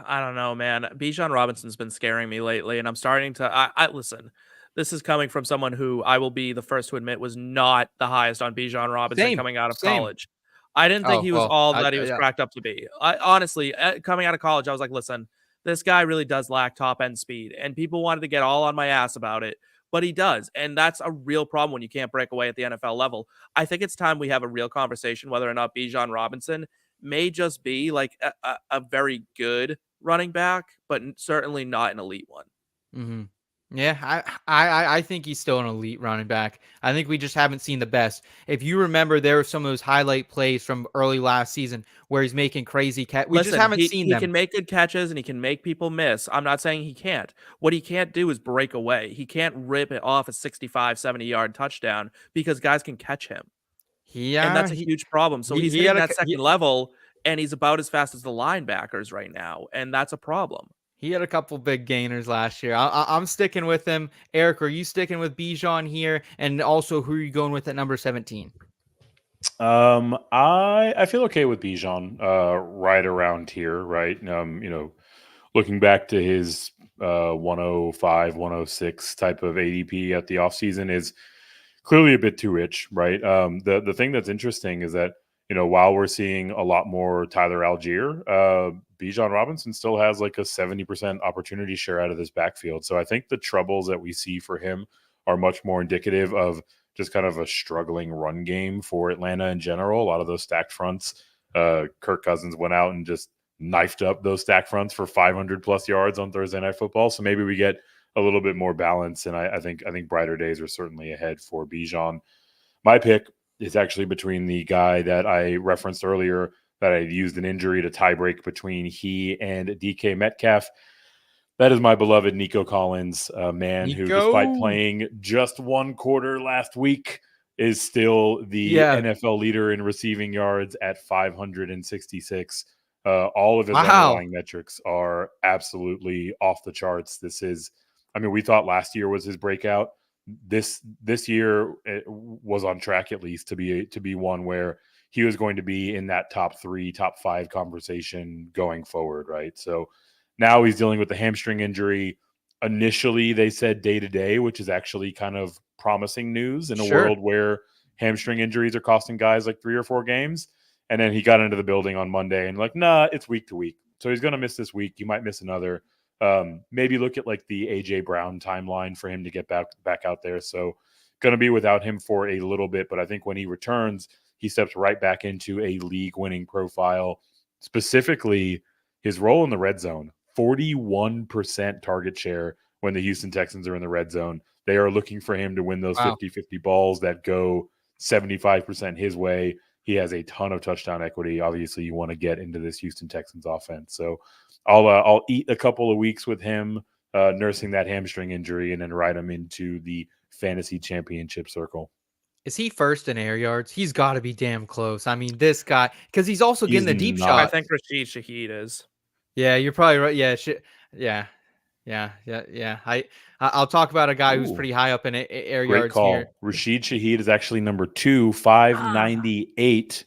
I don't know, man. Bijan Robinson's been scaring me lately, and I'm starting to. I listen. This is coming from someone who I will be the first to admit was not the highest on Bijan Robinson coming out of college. I didn't think he was all that he was cracked up to be. Honestly, coming out of college, I was like, listen, this guy really does lack top end speed, and people wanted to get all on my ass about it, but he does. And that's a real problem when you can't break away at the NFL level. I think it's time we have a real conversation whether or not Bijan Robinson may just be like a very good running back, but certainly not an elite one. Mm-hmm. Yeah, I think he's still an elite running back. I think we just haven't seen the best. If you remember, there were some of those highlight plays from early last season where he's making crazy We just Listen, haven't he seen he them. can make good catches and he can make people miss. I'm not saying he can't. What he can't do is break away. He can't rip it off a 65, 70-yard touchdown because guys can catch him. And Yeah, that's a huge problem. So he's he hitting had a that second level and he's about as fast as the linebackers right now, and that's a problem. he had a couple big gainers last year. I'm sticking with him. Eric, are you sticking with Bijan here? And also, who are you going with at number 17? I feel okay with Bijan, right around here, right? Looking back to his 105, 106 type of ADP at the offseason is clearly a bit too rich, right? The thing that's interesting is that, while we're seeing a lot more Tyler Algier, Bijan Robinson still has like a 70% opportunity share out of this backfield. So I think the troubles that we see for him are much more indicative of just kind of a struggling run game for Atlanta in general. A lot of those stacked fronts, Kirk Cousins went out and just knifed up those stacked fronts for 500 plus yards on Thursday Night Football. So maybe we get a little bit more balance, and I think brighter days are certainly ahead for Bijan. My pick is actually between the guy that I referenced earlier that I used an injury to tiebreak between he and DK Metcalf. That is my beloved Nico Collins, a man who, despite playing just one quarter last week, is still the NFL leader in receiving yards at 566. All of his underlying metrics are absolutely off the charts. We thought last year was his breakout. This year it was on track at least to be one where he was going to be in that top 3, top 5 conversation going forward, right? So now he's dealing with the hamstring injury. Initially, they said day-to-day, which is actually kind of promising news in a world where hamstring injuries are costing guys like 3 or 4 games. And then he got into the building on Monday and it's week to week. So he's going to miss this week. He might miss another. Maybe look at like the AJ Brown timeline for him to get back out there. So going to be without him for a little bit. But I think when he returns, he steps right back into a league-winning profile, specifically his role in the red zone. 41% target share when the Houston Texans are in the red zone. They are looking for him to win those 50-50 balls that go 75% his way. He has a ton of touchdown equity. Obviously, you want to get into this Houston Texans offense. So I'll eat a couple of weeks with him nursing that hamstring injury and then ride him into the fantasy championship circle. Is he first in air yards? He's got to be damn close. I mean, this guy, because he's also getting the deep shot. I think Rashid Shaheed is. Yeah, you're probably right. Yeah. I'll talk about a guy who's pretty high up in air yards here. Rashid Shaheed is actually number 2, 598.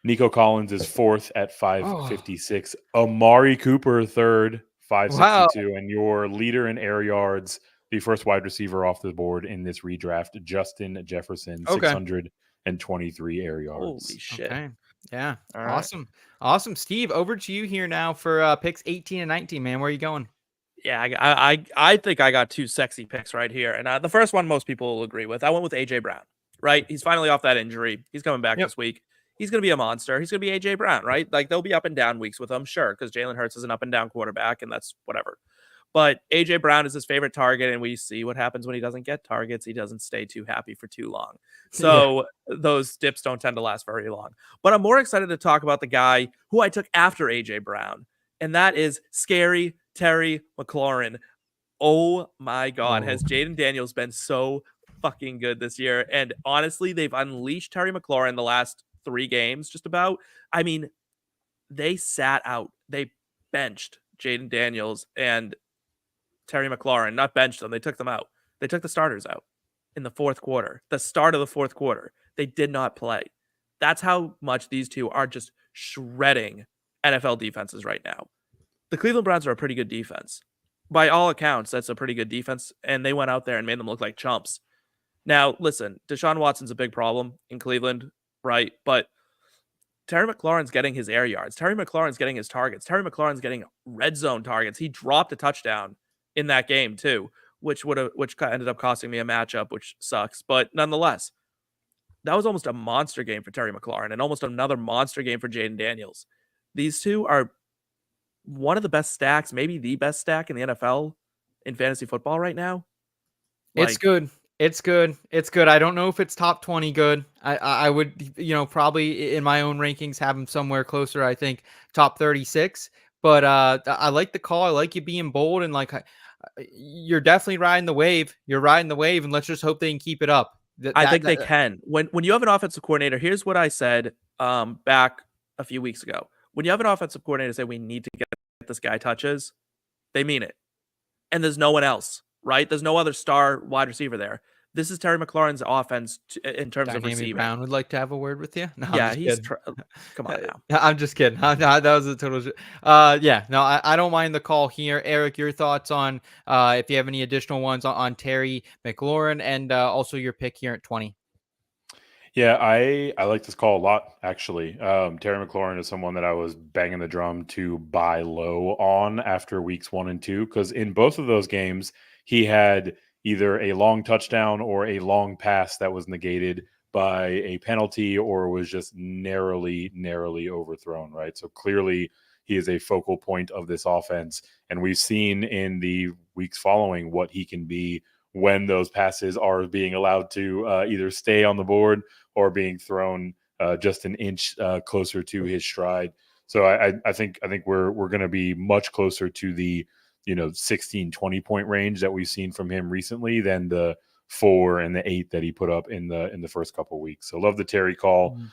Nico Collins is 4th at 556. Amari Cooper 3rd, 562. Wow. And your leader in air yards, the first wide receiver off the board in this redraft, Justin Jefferson, 623 air yards. Holy shit. Okay. Yeah. Awesome. Awesome. Steve, over to you here now for picks 18 and 19, man. Where are you going? Yeah, I think I got 2 sexy picks right here. And the first one most people will agree with. I went with AJ Brown, right? He's finally off that injury. He's coming back this week. He's going to be a monster. He's going to be AJ Brown, right? Like, there'll be up and down weeks with him, sure, because Jalen Hurts is an up and down quarterback, and that's whatever. But AJ Brown is his favorite target, and we see what happens when he doesn't get targets. He doesn't stay too happy for too long. So those dips don't tend to last very long. But I'm more excited to talk about the guy who I took after AJ Brown, and that is scary Terry McLaurin. Oh my God, has Jaden Daniels been so fucking good this year? And honestly, they've unleashed Terry McLaurin the last 3 games, just about. I mean, they sat out. They benched Jaden Daniels and Terry McLaurin. Not benched them. They took them out. They took the starters out in the 4th quarter. The start of the 4th quarter. They did not play. That's how much these two are just shredding NFL defenses right now. The Cleveland Browns are a pretty good defense. By all accounts, that's a pretty good defense, and they went out there and made them look like chumps. Now, listen, Deshaun Watson's a big problem in Cleveland, right? But Terry McLaurin's getting his air yards. Terry McLaurin's getting his targets. Terry McLaurin's getting red zone targets. He dropped a touchdown in that game too, which ended up costing me a matchup, which sucks. But nonetheless, that was almost a monster game for Terry McLaurin and almost another monster game for Jaden Daniels. These two are one of the best stacks, maybe the best stack in the NFL in fantasy football right now. It's good. It's good. It's good. I don't know if it's top 20 good. I would, probably in my own rankings have him somewhere closer, I think top 36. But I like the call. I like you being bold and you're definitely riding the wave. You're riding the wave, and let's just hope they can keep it up. I think they can. When you have an offensive coordinator, here's what I said back a few weeks ago. When you have an offensive coordinator say we need to get this guy touches, they mean it. And there's no one else, right? There's no other star wide receiver there. This is Terry McLaurin's offense in terms of receiving. Brown would like to have a word with you. No, yeah, he's come on now. I'm just kidding. That was a total. I don't mind the call here. Eric, your thoughts on if you have any additional ones on Terry McLaurin and also your pick here at 20. Yeah, I like this call a lot, actually. Terry McLaurin is someone that I was banging the drum to buy low on after weeks 1 and 2, because in both of those games, he had either a long touchdown or a long pass that was negated by a penalty or was just narrowly overthrown, right? So clearly he is a focal point of this offense. And we've seen in the weeks following what he can be when those passes are being allowed to either stay on the board or being thrown just an inch closer to his stride. So I think we're going to be much closer to the 16, 20 point range that we've seen from him recently than the 4 and the 8 that he put up in the first couple of weeks. So love the Terry call. Mm-hmm.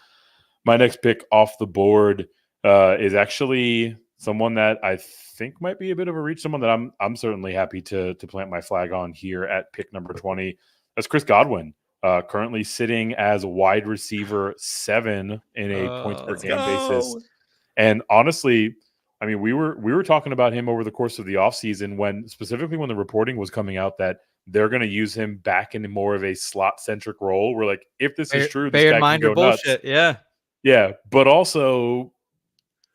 My next pick off the board is actually someone that I think might be a bit of a reach, someone that I'm certainly happy to plant my flag on here at pick number 20. That's Chris Godwin, currently sitting as wide receiver 7 in a points per game basis. And honestly, I mean, we were talking about him over the course of the offseason specifically when the reporting was coming out that they're going to use him back in more of a slot-centric role. We're like, if this is true, this guy can go nuts. Yeah. Yeah, but also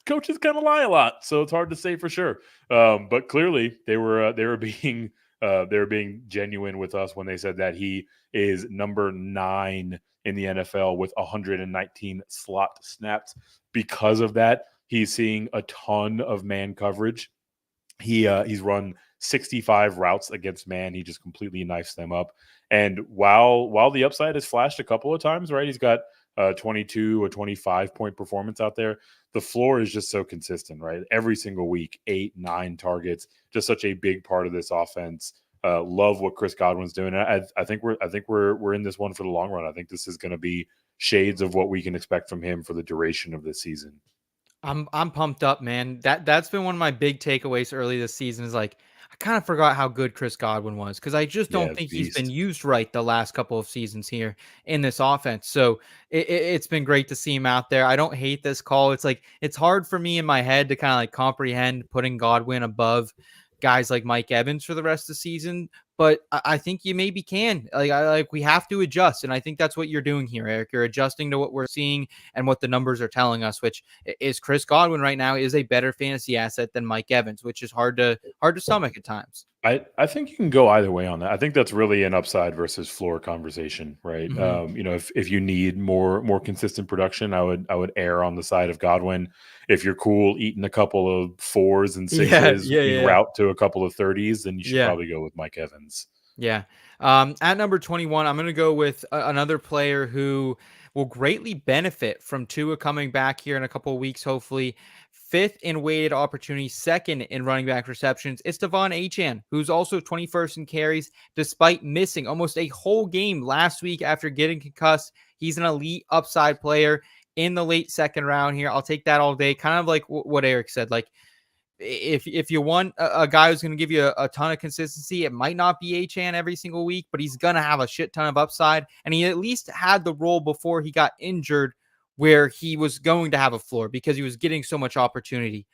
coaches kind of lie a lot, so it's hard to say for sure. But clearly they were being genuine with us when they said that he is number 9 in the NFL with 119 slot snaps. Because of that, he's seeing a ton of man coverage. He's run 65 routes against man. He just completely knifes them up. And while the upside has flashed a couple of times, right? He's got 22 or 25 point performance out there. The floor is just so consistent, right? Every single week, 8, 9 targets, just such a big part of this offense. Love what Chris Godwin's doing. I think we're in this one for the long run. I think this is going to be shades of what we can expect from him for the duration of this season. I'm pumped up, man. That's been one of my big takeaways early this season is I kind of forgot how good Chris Godwin was because I just don't think he's been used right the last couple of seasons here in this offense. So it's been great to see him out there. I don't hate this call. It's hard for me in my head to kind of comprehend putting Godwin above guys like Mike Evans for the rest of the season, but I think you maybe can. We have to adjust, and I think that's what you're doing here, Eric. You're adjusting to what we're seeing and what the numbers are telling us, which is Chris Godwin right now is a better fantasy asset than Mike Evans, which is hard to stomach at times. I think you can go either way on that. I think that's really an upside versus floor conversation, right? Mm-hmm. If you need more consistent production, I would err on the side of Godwin. If you're cool eating a couple of 4s and 6s, route to a couple of 30s, then you should probably go with Mike Evans. Yeah. At number 21, I'm going to go with another player who will greatly benefit from Tua coming back here in a couple of weeks, hopefully. 5th in weighted opportunities, 2nd in running back receptions. It's De'Von Achane, who's also 21st in carries, despite missing almost a whole game last week after getting concussed. He's an elite upside player in the late 2nd round here. I'll take that all day. Kind of like what Eric said. If you want a guy who's going to give you a ton of consistency, it might not be Achane every single week, but he's going to have a shit ton of upside. And he at least had the role before he got injured where he was going to have a floor because he was getting so much opportunity.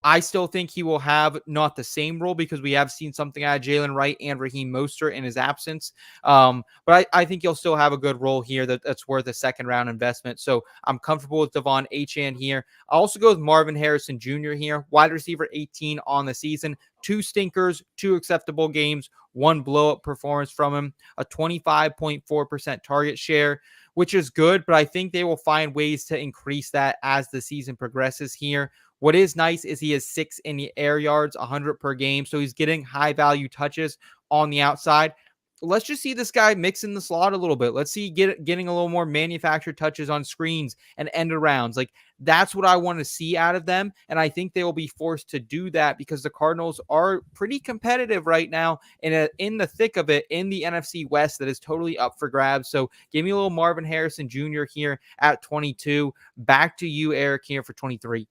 I still think he will have not the same role because we have seen something out of Jalen Wright and Raheem Mostert in his absence. But I think he'll still have a good role here that's worth a 2nd round investment. So I'm comfortable with De'Von Achane here. I also go with Marvin Harrison Jr. here, wide receiver 18 on the season, 2 stinkers, 2 acceptable games, 1 blow-up performance from him, a 25.4% target share. which is good, but I think they will find ways to increase that as the season progresses here. What is nice is he has 6 in the air yards, 100 per game. So he's getting high value touches on the outside. Let's just see this guy mix in the slot a little bit. Let's see getting a little more manufactured touches on screens and end arounds. Like, that's what I want to see out of them. And I think they will be forced to do that because the Cardinals are pretty competitive right now in the thick of it in the NFC West that is totally up for grabs. So give me a little Marvin Harrison Jr. here at 22. Back to you, Eric, here for 23.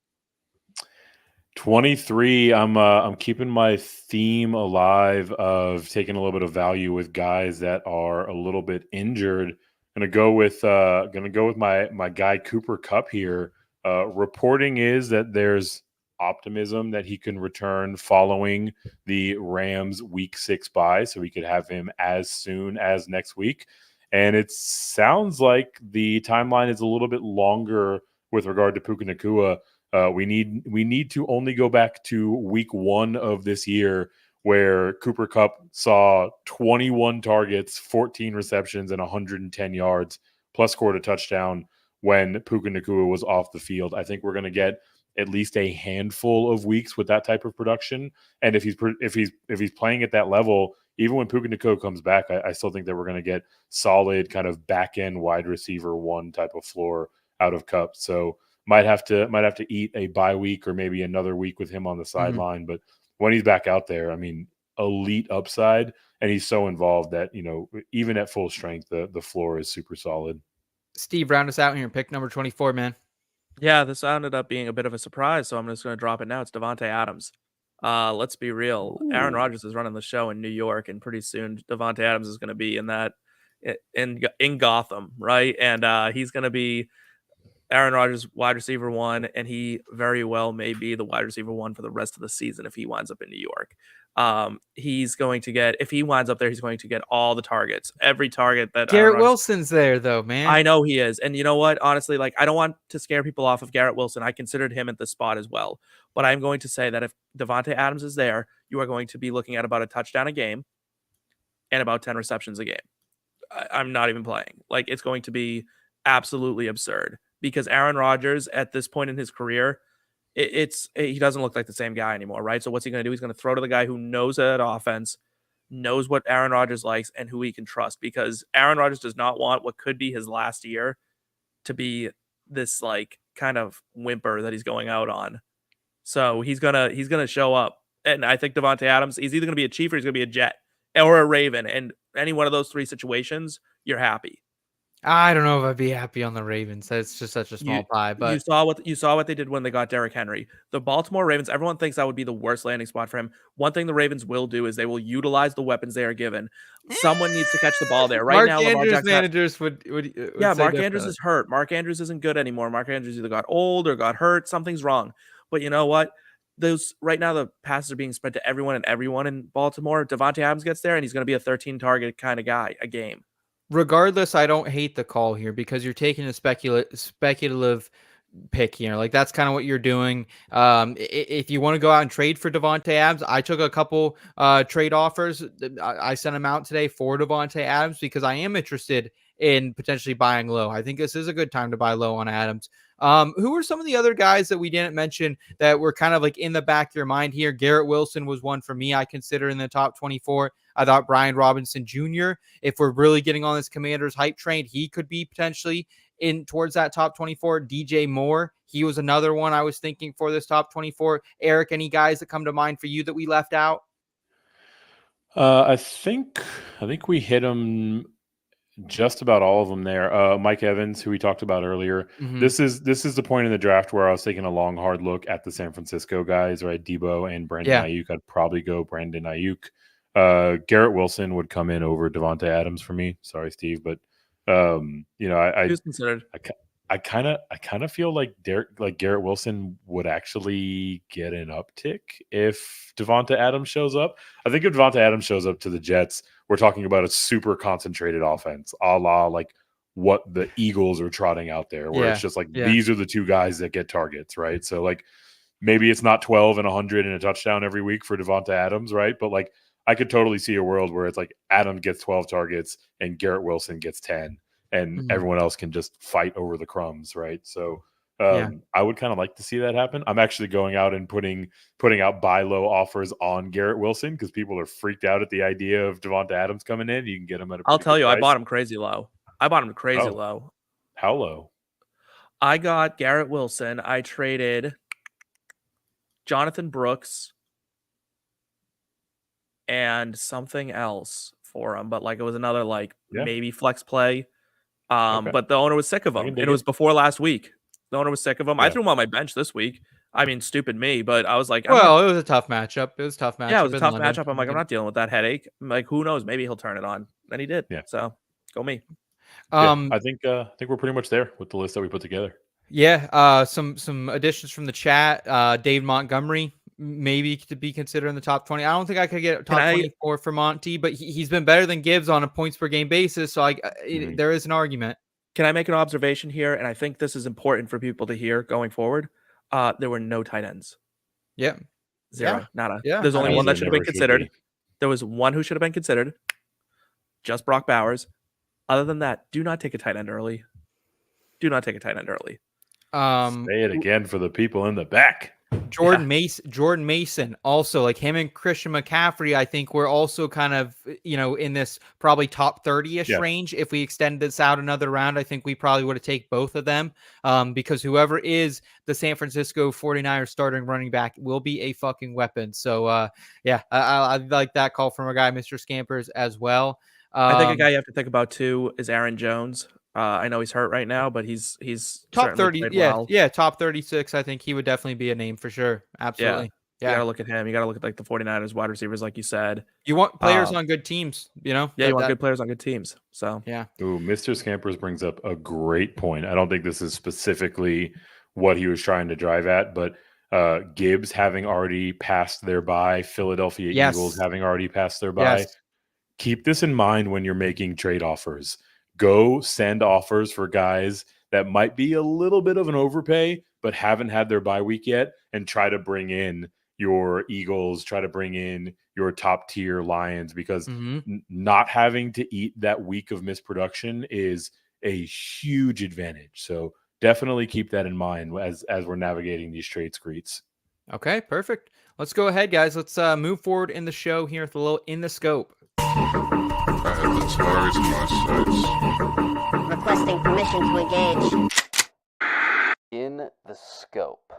23, I'm keeping my theme alive of taking a little bit of value with guys that are a little bit injured. Gonna go with my guy Cooper Kupp here. Reporting is that there's optimism that he can return following the Rams Week 6 bye, so we could have him as soon as next week. And it sounds like the timeline is a little bit longer with regard to Puka Nacua. We need to only go back to week 1 of this year where Cooper Kupp saw 21 targets, 14 receptions, and 110 yards, plus scored a touchdown when Puka Nacua was off the field. I think we're going to get at least a handful of weeks with that type of production. And if he's playing at that level, even when Puka Nacua comes back, I still think that we're going to get solid kind of back end wide receiver 1 type of floor out of Kupp. So might have to eat a bye week or maybe another week with him on the sideline. But when he's back out there, I mean, elite upside, and he's so involved that, even at full strength, the floor is super solid. Steve, round us out here. Pick number 24, man. Yeah, this ended up being a bit of a surprise, so I'm just going to drop it now. It's Davante Adams. Let's be real. Ooh. Aaron Rodgers is running the show in New York, and pretty soon Davante Adams is going to be in Gotham, right? And he's going to be Aaron Rodgers, wide receiver 1, and he very well may be the wide receiver 1 for the rest of the season if he winds up in New York. If he winds up there, he's going to get all the targets, every target that Garrett Wilson's there, though, man. I know he is. And you know what? Honestly, I don't want to scare people off of Garrett Wilson. I considered him at this spot as well. But I'm going to say that if Davante Adams is there, you are going to be looking at about a touchdown a game and about 10 receptions a game. I'm not even playing. It's going to be absolutely absurd. Because Aaron Rodgers, at this point in his career, he doesn't look like the same guy anymore, right? So what's he going to do? He's going to throw to the guy who knows that offense, knows what Aaron Rodgers likes, and who he can trust. Because Aaron Rodgers does not want what could be his last year to be this kind of whimper that he's going out on. So he's gonna show up, and I think Davante Adams, he's either going to be a Chief or he's going to be a Jet or a Raven, and any one of those 3 situations, you're happy. I don't know if I'd be happy on the Ravens. That's just such a small pie. But you saw what they did when they got Derrick Henry. The Baltimore Ravens, everyone thinks that would be the worst landing spot for him. One thing the Ravens will do is they will utilize the weapons they are given. Someone needs to catch the ball there. Right now, Lamar Jackson managers would Mark Andrews is hurt. Mark Andrews isn't good anymore. Mark Andrews either got old or got hurt. Something's wrong. But you know what? Right now the passes are being spread to everyone in Baltimore. Davante Adams gets there and he's going to be a 13 target kind of guy a game. Regardless, I don't hate the call here because you're taking a speculative pick here. That's kind of what you're doing. If you want to go out and trade for Davante Adams, I took a couple trade offers. I sent them out today for Davante Adams because I am interested in potentially buying low. I think this is a good time to buy low on Adams. Who are some of the other guys that we didn't mention that were kind of in the back of your mind here? Garrett Wilson was one for me. I consider in the top 24. I thought Brian Robinson Jr., if we're really getting on this Commanders hype train, he could be potentially in towards that top 24. DJ Moore, he was another one I was thinking for this top 24. Eric, any guys that come to mind for you that we left out? I think we hit them. Just about all of them there. Mike Evans, who we talked about earlier. Mm-hmm. This is the point in the draft where I was taking a long, hard look at the San Francisco guys, right? Debo and Brandon Ayuk. I'd probably go Brandon Ayuk. Garrett Wilson would come in over Davante Adams for me. Sorry, Steve, but I kind of feel like Garrett Wilson would actually get an uptick if Davante Adams shows up. I think if Davante Adams shows up to the Jets, we're talking about a super concentrated offense, a la what the Eagles are trotting out there, where it's just these are the 2 guys that get targets, right? So maybe it's not 12 and 100 and a touchdown every week for Davante Adams, right? But I could totally see a world where it's Adams gets 12 targets and Garrett Wilson gets 10. and everyone else can just fight over the crumbs, right? So Yeah. I would kind of like to see that happen. I'm actually going out and putting out buy low offers on Garrett Wilson because people are freaked out at the idea of Devonta Adams coming in. You can get him at a I'll pretty tell good you, price. I bought him crazy low. Oh. Low. How low? I got Garrett Wilson. I traded Jonathan Brooks and something else for him, but like it was another maybe flex play. Okay. But the owner was sick of him. It was before last week. The owner was sick of him. Yeah. I threw him on my bench this week. I mean, stupid me, but I was like, it was a tough matchup. Yeah, it was a tough matchup. I'm like, I'm not dealing with that headache. I'm like, who knows? Maybe he'll turn it on. And he did. Yeah. So go me. I think we're pretty much there with the list that we put together. Yeah. Some additions from the chat. Dave Montgomery maybe to be considered in the top 20. I don't think I could get top 24 for Monty, but he's been better than Gibbs on a points per game basis. So there is an argument. Can I make an observation here? And I think this is important for people to hear going forward. There were no tight ends. Yeah. Zero. Nada. Yeah. There's only one that should have been considered. There was one who should have been considered. Just Brock Bowers. Other than that, do not take a tight end early. Do not take a tight end early. Say it again for the people in the back. Jordan Mason also, like him and Christian McCaffrey, I think we're also kind of, in this probably top 30-ish range. If we extend this out another round, I think we probably would have taken both of them because whoever is the San Francisco 49ers starting running back will be a fucking weapon. So, I like that call from our guy, Mr. Scampers, as well. I think a guy you have to think about, too, is Aaron Jones. I know he's hurt right now, but he's top 30. Well. Top 36. I think he would definitely be a name for sure. Absolutely. Yeah. You got to look at him. You got to look at the 49ers wide receivers, like you said. You want players on good teams, Yeah, you want good players on good teams. So yeah. Ooh, Mr. Scampers brings up a great point. I don't think this is specifically what he was trying to drive at, but Gibbs having already passed their bye, Philadelphia Eagles having already passed their bye. Yes. Keep this in mind when you're making trade offers. Go send offers for guys that might be a little bit of an overpay, but haven't had their bye week yet, and try to bring in your Eagles, try to bring in your top tier Lions, because not having to eat that week of misproduction is a huge advantage. So definitely keep that in mind as we're navigating these trade streets. Okay, perfect. Let's go ahead, guys. Let's move forward in the show here with a little In the Scope. I have the target in my sights. Requesting permission to engage. In the Scope.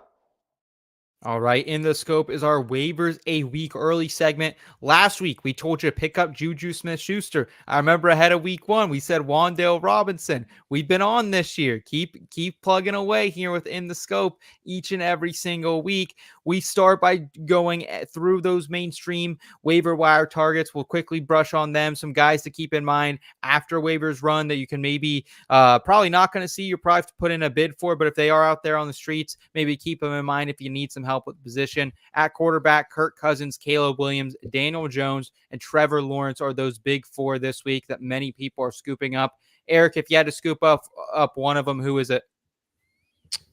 All right, In the Scope is our waivers a week early segment. Last week, we told you to pick up Juju Smith-Schuster. I remember ahead of week 1, we said Wan'Dale Robinson. We've been on this year. Keep plugging away here with In the Scope each and every single week. We start by going through those mainstream waiver wire targets. We'll quickly brush on them. Some guys to keep in mind after waivers run that you can maybe probably not going to see. You're probably have to put in a bid for, but if they are out there on the streets, maybe keep them in mind if you need some help with the position. At quarterback, Kirk Cousins, Caleb Williams, Daniel Jones, and Trevor Lawrence are those big 4 this week that many people are scooping up. Eric, if you had to scoop up one of them, who is it?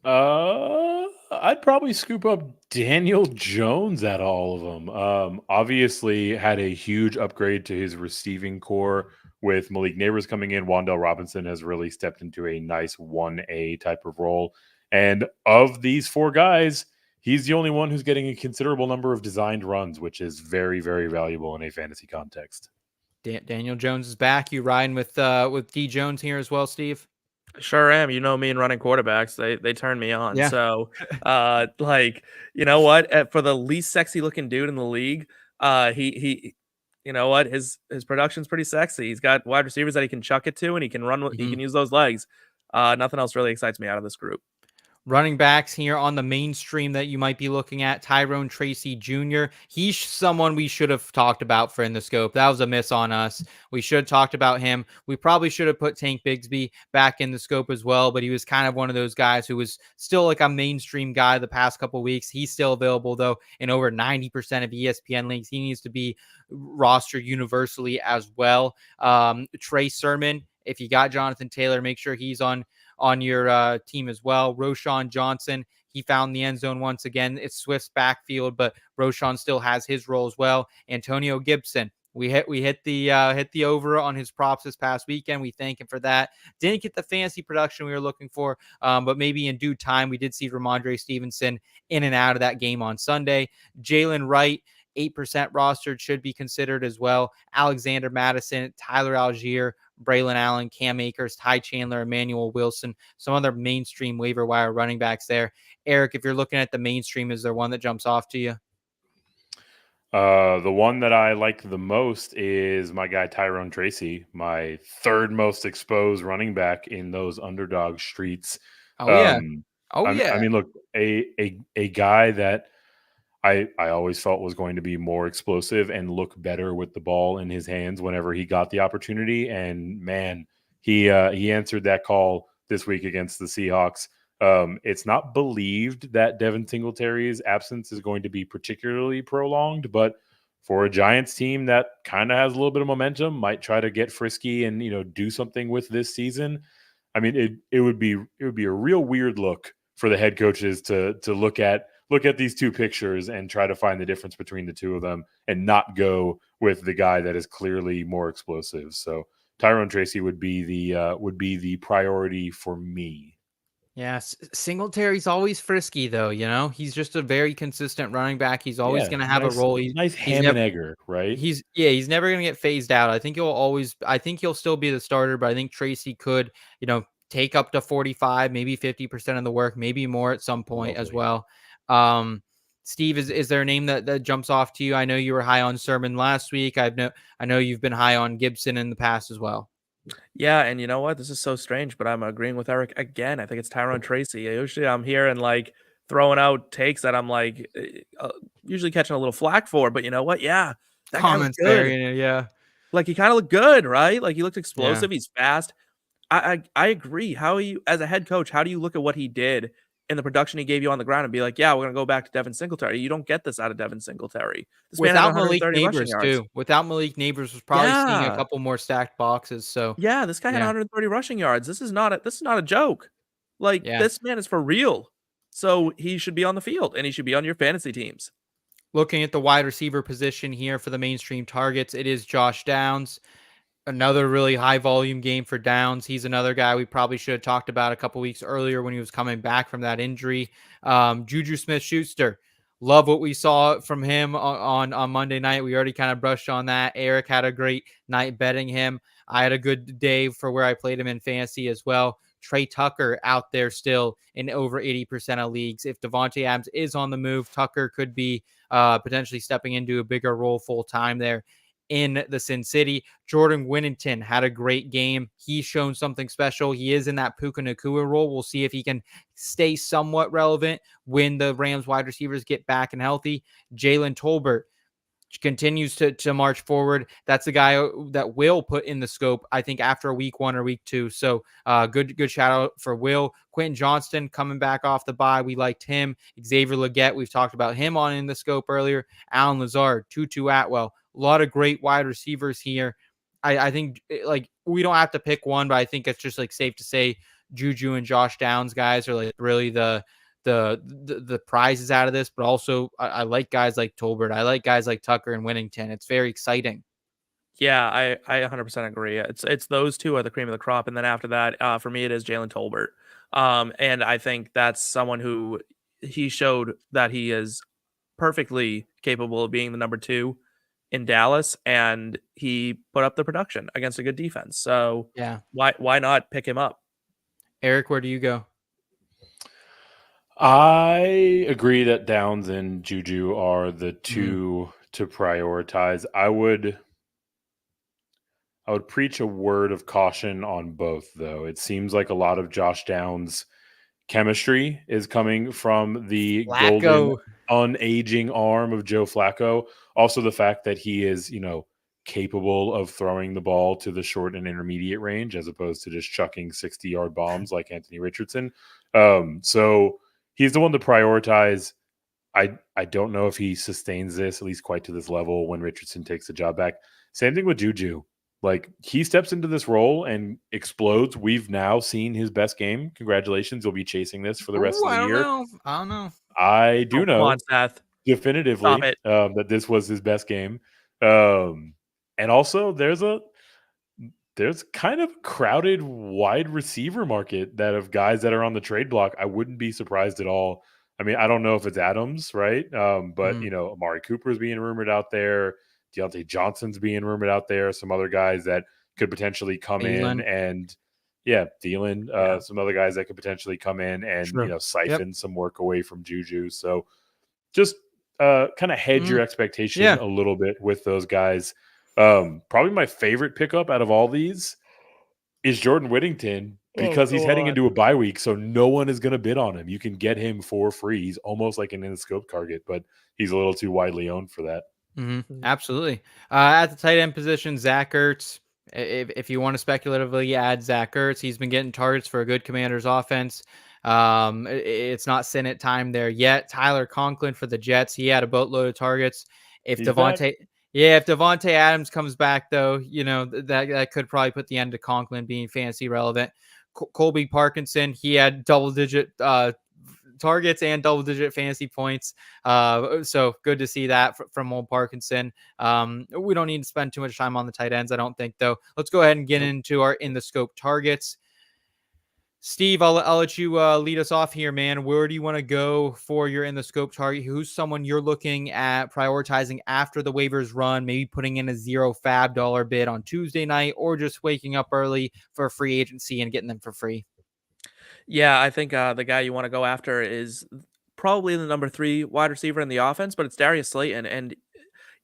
I'd probably scoop up Daniel Jones out of all of them. Obviously had a huge upgrade to his receiving core with Malik Nabers coming in. Wan'Dale Robinson has really stepped into a nice 1A type of role. And of these 4 guys, he's the only one who's getting a considerable number of designed runs, which is very, very valuable in a fantasy context. Daniel Jones is back. You riding with D Jones here as well, Steve? Sure am. You know me and running quarterbacks. They turn me on. Yeah. So, you know what? For the least sexy looking dude in the league, he you know what? His production's pretty sexy. He's got wide receivers that he can chuck it to, and he can run. He can use those legs. Nothing else really excites me out of this group. Running backs here on the mainstream that you might be looking at, Tyrone Tracy Jr. He's someone we should have talked about for In the Scope. That was a miss on us. We should have talked about him. We probably should have put Tank Bigsby back in the scope as well, but he was kind of one of those guys who was still like a mainstream guy the past couple of weeks. He's still available, though, in over 90% of ESPN leagues. He needs to be rostered universally as well. Trey Sermon, if you got Jonathan Taylor, make sure he's on your team as well. Roschon Johnson, he found the end zone once again. It's Swift's backfield, but Roschon still has his role as well. Antonio Gibson, We hit the over on his props this past weekend. We thank him for that. Didn't get the fantasy production we were looking for, but maybe in due time. We did see Ramondre Stevenson in and out of that game on Sunday. Jalen Wright, 8% rostered, should be considered as well. Alexander Madison, Tyler Algier, Braylon Allen, Cam Akers, Ty Chandler, Emmanuel Wilson, some other mainstream waiver wire running backs there. Eric, if you're looking at the mainstream, is there one that jumps off to you? The one that I like the most is my guy Tyrone Tracy, my third most exposed running back in those underdog streets. Oh yeah. I mean, look, a guy that I always felt was going to be more explosive and look better with the ball in his hands whenever he got the opportunity. And man, he answered that call this week against the Seahawks. It's not believed that Devin Singletary's absence is going to be particularly prolonged, but for a Giants team that kind of has a little bit of momentum, might try to get frisky and do something with this season. I mean, it would be a real weird look for the head coaches to look at these two pictures and try to find the difference between the two of them and not go with the guy that is clearly more explosive. So Tyrone Tracy would be the priority for me. Yeah, Singletary's always frisky, though. He's just a very consistent running back. He's always going to have a role. He's nice ham and egger, right? He's never going to get phased out. I think he'll still be the starter, but I think Tracy could, take up to 45, maybe 50% of the work, maybe more at some point as well. Steve, is there a name that jumps off to you? I know you were high on Sermon last week. I know you've been high on Gibson in the past as well. Yeah, and you know what? This is so strange, but I'm agreeing with Eric again. I think it's Tyrone Tracy. Usually I'm here and throwing out takes that I'm usually catching a little flack for, but you know what? Yeah, that comments guy looked good. there, yeah. He kind of looked good, right? He looked explosive. Yeah. He's fast. I agree. As a head coach, how do you look at what he did in the production he gave you on the ground and be like, yeah, we're going to go back to Devin Singletary? You don't get this out of Devin Singletary. This without Malik Nabers, too. Without Malik Nabers, was probably seeing a couple more stacked boxes. So yeah, this guy had 130 rushing yards. This is not a joke. This man is for real. So he should be on the field and he should be on your fantasy teams. Looking at the wide receiver position here for the mainstream targets, it is Josh Downs. Another really high volume game for Downs. He's another guy we probably should have talked about a couple weeks earlier when he was coming back from that injury. Juju Smith-Schuster. Love what we saw from him on Monday night. We already kind of brushed on that. Eric had a great night betting him. I had a good day for where I played him in fantasy as well. Trey Tucker out there still in over 80% of leagues. If Devontae Adams is on the move, Tucker could be potentially stepping into a bigger role full time there in the Sin City. Jordan Whittington had a great game. He's shown something special. He is in that Puka Nacua role. We'll see if he can stay somewhat relevant when the Rams wide receivers get back and healthy. Jalen Tolbert continues to march forward. That's the guy that Will put in the scope, I think, after week 1 or week 2. So good shout out for Will. Quentin Johnston coming back off the bye. We liked him. Xavier Legette, we've talked about him on in the scope earlier. Alan Lazard, Tutu Atwell. A lot of great wide receivers here. I think we don't have to pick one, but I think it's just safe to say Juju and Josh Downs guys are really the prizes out of this. But also I like guys like Tolbert. I like guys like Tucker and Whittington. It's very exciting. Yeah, I 100% agree. It's those two are the cream of the crop, and then after that, for me, it is Jalen Tolbert. And I think that's someone who he showed that he is perfectly capable of being the number 2 in Dallas, and he put up the production against a good defense. So yeah, why not pick him up? Eric, where do you go? I agree that Downs and Juju are the two to prioritize. I would preach a word of caution on both, though. It seems like a lot of Josh Downs' chemistry is coming from the golden, unaging arm of Joe Flacco. Also, the fact that he is, capable of throwing the ball to the short and intermediate range as opposed to just chucking 60-yard bombs like Anthony Richardson. So he's the one to prioritize. I don't know if he sustains this, at least quite to this level, when Richardson takes the job back. Same thing with Juju. He steps into this role and explodes. We've now seen his best game. Congratulations. You'll be chasing this for the rest of the year. I don't know. I do know come on, Seth. definitively that this was his best game. And also there's kind of a crowded wide receiver market that of guys that are on the trade block. I wouldn't be surprised at all. I mean, I don't know if it's Adams, right? But Amari Cooper's being rumored out there. Deontay Johnson's being rumored out there. Some other guys that could potentially come in and Thielen, some other guys that could potentially come in and siphon some work away from Juju. So just kind of hedge your expectation a little bit with those guys. Probably my favorite pickup out of all these is Jordan Whittington because he's heading into a bye week, so no one is going to bid on him. You can get him for free. He's almost like an in-the-scope target, but he's a little too widely owned for that. Absolutely. At the tight end position, Zach Ertz. If you want to speculatively add Zach Ertz, he's been getting targets for a good Commanders offense. It's not Senate time there yet. Tyler Conklin for the Jets. He had a boatload of targets. If Devontae Adams comes back, though, that could probably put the end to Conklin being fantasy relevant. Colby Parkinson, he had double-digit targets and double-digit fantasy points. So good to see that from old Parkinson. We don't need to spend too much time on the tight ends, I don't think, though. Let's go ahead and get into our in-the-scope targets. Steve, I'll let you lead us off here, man. Where do you want to go for your in-the-scope target? Who's someone you're looking at prioritizing after the waivers run, maybe putting in a $0 fab dollar bid on Tuesday night, or just waking up early for free agency and getting them for free? Yeah, I think the guy you want to go after is probably the number 3 wide receiver in the offense, but it's Darius Slayton. And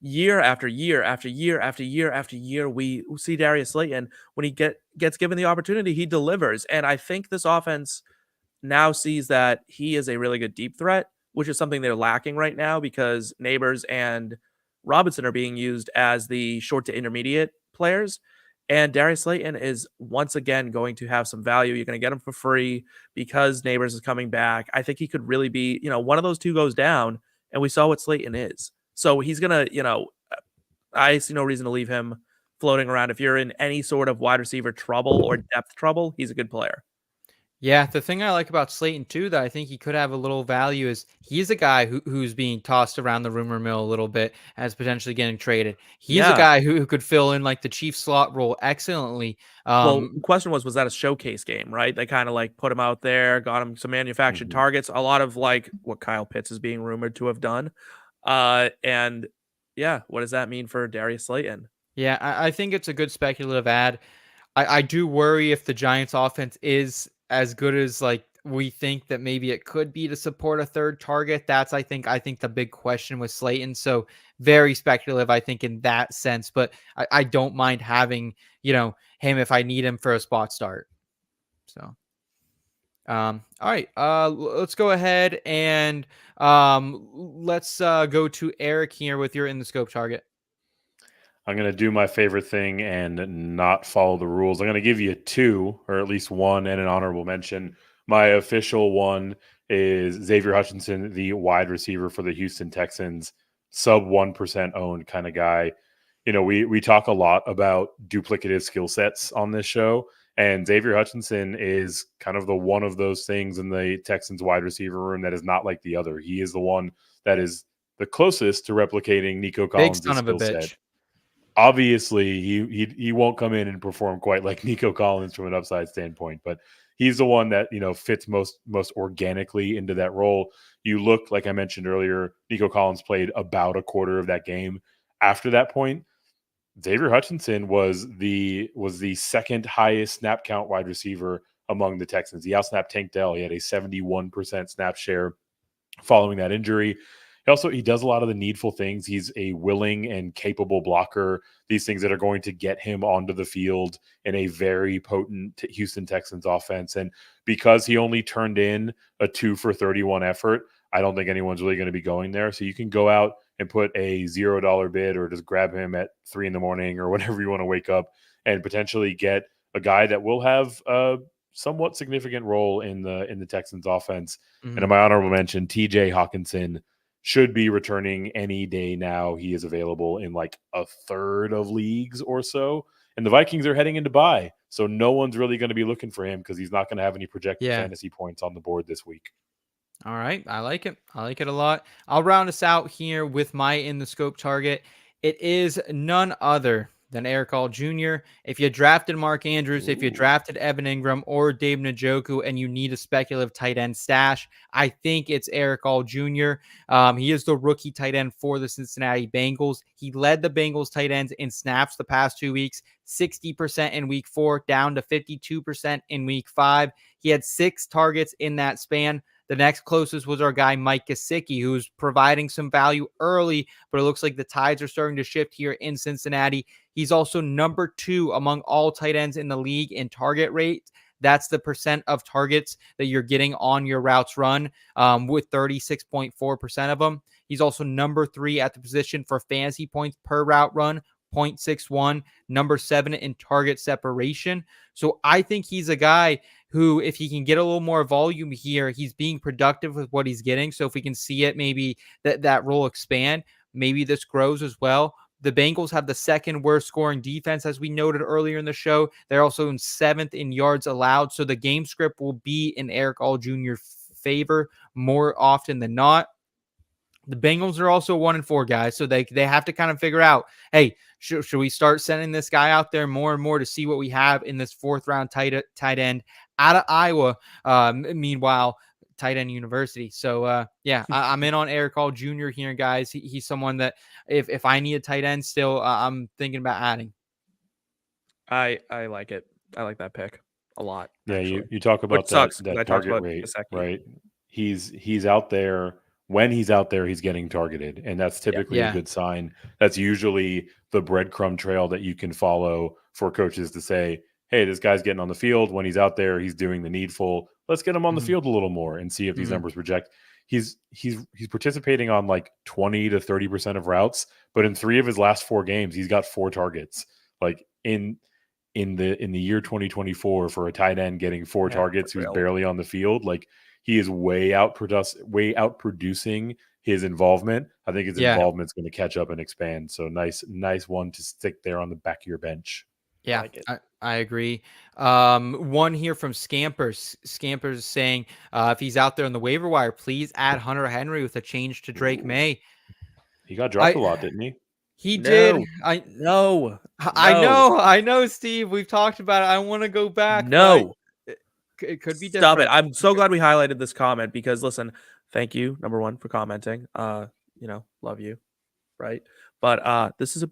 year after year after year after year after year, we see Darius Slayton, when he gets given the opportunity, he delivers. And I think this offense now sees that he is a really good deep threat, which is something they're lacking right now because Nabers and Robinson are being used as the short to intermediate players. And Darius Slayton is once again going to have some value. You're going to get him for free because Nabers is coming back. I think he could really be, one of those two goes down, and we saw what Slayton is. So he's going to, I see no reason to leave him floating around. If you're in any sort of wide receiver trouble or depth trouble, he's a good player. Yeah, the thing I like about Slayton, too, that I think he could have a little value is he's a guy who's being tossed around the rumor mill a little bit as potentially getting traded. He's a guy who could fill in like the chief slot role excellently. Well, the question was that a showcase game, right? They kind of like put him out there, got him some manufactured targets, a lot of like what Kyle Pitts is being rumored to have done. And yeah, what does that mean for Darius Slayton? Yeah, I think it's a good speculative ad. I do worry if the Giants offense is as good as like we think that maybe it could be to support a third target. That's I think the big question with Slayton. So very speculative, I think, in that sense. But I don't mind having, him if I need him for a spot start. So all right. Let's go ahead and let's go to Eric here with your in the scope target. I'm going to do my favorite thing and not follow the rules. I'm going to give you 2, or at least 1, and an honorable mention. My official one is Xavier Hutchinson, the wide receiver for the Houston Texans, sub 1% owned kind of guy. We talk a lot about duplicative skill sets on this show, and Xavier Hutchinson is kind of the one of those things in the Texans wide receiver room that is not like the other. He is the one that is the closest to replicating Nico Collins' skill set. Obviously, he won't come in and perform quite like Nico Collins from an upside standpoint, but he's the one that fits most organically into that role. You look, like I mentioned earlier, Nico Collins played about a quarter of that game. After that point, Xavier Hutchinson was the second highest snap count wide receiver among the Texans. He outsnapped Tank Dell. He had a 71% snap share following that injury. He does a lot of the needful things. He's a willing and capable blocker, these things that are going to get him onto the field in a very potent Houston Texans offense. And because he only turned in a 2 for 31 effort, I don't think anyone's really going to be going there. So you can go out and put a $0 bid or just grab him at 3 a.m. or whenever you want to wake up and potentially get a guy that will have a somewhat significant role in the Texans offense. And in my honorable mention, TJ Hawkinson should be returning any day now. He is available in like a third of leagues or so. And the Vikings are heading into bye. So no one's really going to be looking for him because he's not going to have any projected fantasy points on the board this week. All right. I like it. I like it a lot. I'll round us out here with my in the scope target. It is none other than Eric Hall Jr. If you drafted Mark Andrews, if you drafted Evan Ingram or Dave Njoku, and you need a speculative tight end stash, I think it's Eric Hall Jr. He is the rookie tight end for the Cincinnati Bengals. He led the Bengals tight ends in snaps the past 2 weeks, 60% in week 4, down to 52% in week 5. He had 6 targets in that span. The next closest was our guy, Mike Gesicki, who's providing some value early, but it looks like the tides are starting to shift here in Cincinnati. He's also number 2 among all tight ends in the league in target rate. That's the percent of targets that you're getting on your routes run, with 36.4% of them. He's also number 3 at the position for fantasy points per route run, 0.61, number 7 in target separation. So I think he's a guy who, if he can get a little more volume here, he's being productive with what he's getting. So if we can see it, maybe that role expand, maybe this grows as well. The Bengals have the second worst scoring defense, as we noted earlier in the show. They're also in 7th in yards allowed. So the game script will be in Eric Hall Jr. favor more often than not. The Bengals are also 1-4 guys, so they have to kind of figure out, hey, should we start sending this guy out there more and more to see what we have in this 4th round tight end out of Iowa? Meanwhile, tight end university. So I'm in on Eric Hall Jr. here, guys. He's someone that if I need a tight end still, I'm thinking about adding. I like it. I like that pick a lot. Yeah, actually. you talk about that target rate, right? He's out there. When he's out there, he's getting targeted, and that's typically a good sign. That's usually the breadcrumb trail that you can follow for coaches to say, hey, this guy's getting on the field. When he's out there, he's doing the needful. Let's get him on the field a little more and see if these numbers project. He's participating on like 20 to 30% of routes, but in 3 of his last 4 games, he's got 4 targets. Like in the year 2024, for a tight end getting 4 targets who's barely on the field, like he is way out producing his involvement. I think his involvement's going to catch up and expand. So nice one to stick there on the back of your bench. Yeah, I agree. One here from Scampers. Scampers saying, if he's out there on the waiver wire, please add Hunter Henry with a change to Drake May. He got dropped a lot, didn't he? He did. I know, Steve. We've talked about it. I want to go back. No. It could be Stop different. it. I'm so glad we highlighted this comment because listen, thank you, number 1, for commenting. Love you. Right. But this is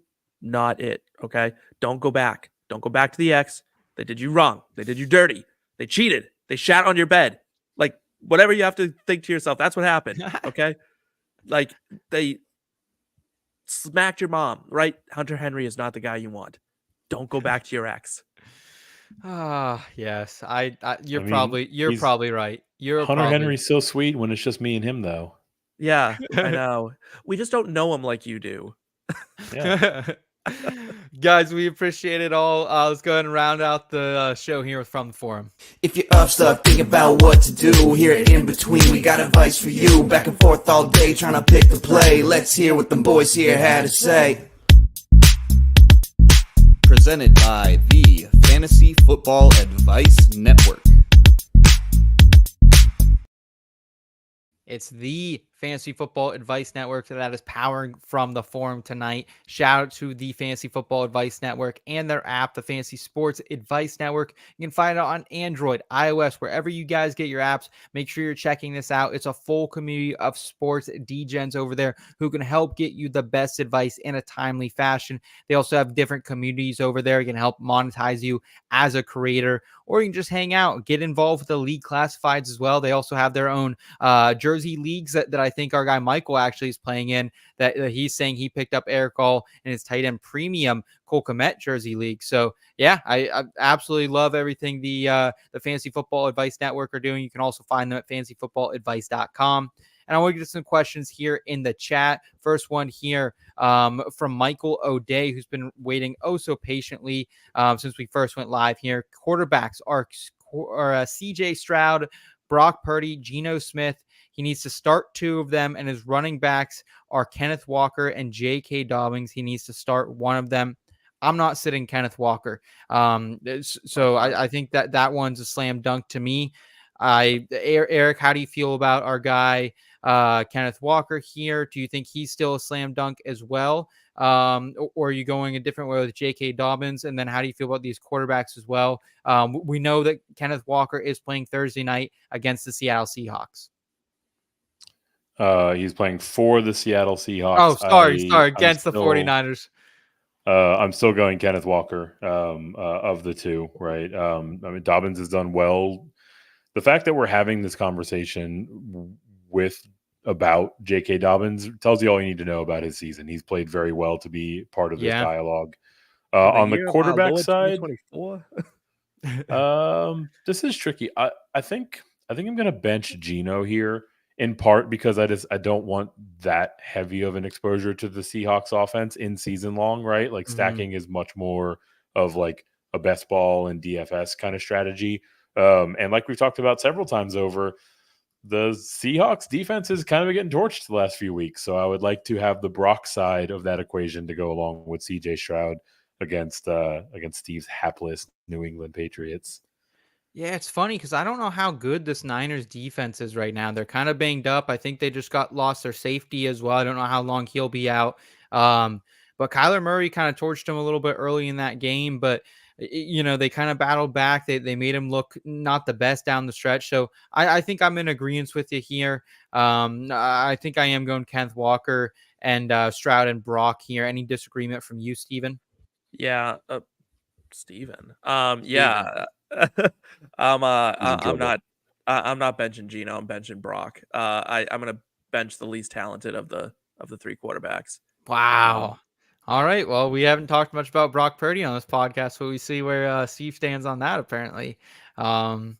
not it. Okay. Don't go back. Don't go back to the X. They did you wrong. They did you dirty. They cheated. They shat on your bed. Like whatever you have to think to yourself. That's what happened. Okay. Like they smacked your mom, right? Hunter Henry is not the guy you want. Don't go back to your ex. Yes. You're probably right. Hunter Henry's so sweet when it's just me and him, though. Yeah, I know. We just don't know him like you do. Yeah. Guys, we appreciate it all. Let's go ahead and round out the show here from the forum. If you're up, stuck, think about what to do. Here in between, we got advice for you. Back and forth all day, trying to pick the play. Let's hear what them boys here had to say. Presented by the Fantasy Football Advice Network. It's the Fantasy Football Advice Network that is powering from the forum tonight. Shout out to the Fantasy Football Advice Network and their app, the Fantasy Sports Advice Network. You can find it on Android, iOS, wherever you guys get your apps. Make sure you're checking this out. It's a full community of sports degens over there who can help get you the best advice in a timely fashion. They also have different communities over there. You can help monetize you as a creator, or you can just hang out, get involved with the league classifieds as well. They also have their own jersey leagues that I think our guy Michael actually is playing in, that he's saying he picked up Eric Hall in his tight end premium Cole Kmet jersey league. So yeah, I absolutely love everything the Fantasy Football Advice Network are doing. You can also find them at fantasyfootballadvice.com. And I want to get some questions here in the chat. First one here from Michael O'Day, who's been waiting so patiently since we first went live here. Quarterbacks are CJ Stroud, Brock Purdy, Geno Smith. He needs to start 2 of them, and his running backs are Kenneth Walker and J.K. Dobbins. He needs to start one of them. I'm not sitting Kenneth Walker. So I think that one's a slam dunk to me. Eric, how do you feel about our guy Kenneth Walker here? Do you think he's still a slam dunk as well? Or are you going a different way with J.K. Dobbins? And then how do you feel about these quarterbacks as well? We know that Kenneth Walker is playing Thursday night against the Seattle Seahawks. He's playing for the Seattle Seahawks. Oh, sorry, against the 49ers. I'm still going Kenneth Walker of the two, right? I mean, Dobbins has done well. The fact that we're having this conversation about J.K. Dobbins tells you all you need to know about his season. He's played very well to be part of this dialogue. On the quarterback side, this is tricky. I think I'm going to bench Geno here, in part because I don't want that heavy of an exposure to the Seahawks offense in season long, right? Like stacking is much more of like a best ball and DFS kind of strategy. And like we've talked about several times over, the Seahawks defense is kind of getting torched the last few weeks. So I would like to have the Brock side of that equation to go along with CJ Stroud against Steve's hapless New England Patriots. Yeah, it's funny because I don't know how good this Niners defense is right now. They're kind of banged up. I think they just lost their safety as well. I don't know how long he'll be out. But Kyler Murray kind of torched him a little bit early in that game, but they kind of battled back. They made him look not the best down the stretch. So I think I'm in agreement with you here. I think I am going Kenneth Walker and Stroud and Brock here. Any disagreement from you, Steven? Yeah, Steven. Yeah. I'm not benching Geno. I'm benching Brock. I'm gonna bench the least talented of the three quarterbacks. Wow. All right. Well, we haven't talked much about Brock Purdy on this podcast, but we see where Steve stands on that apparently. All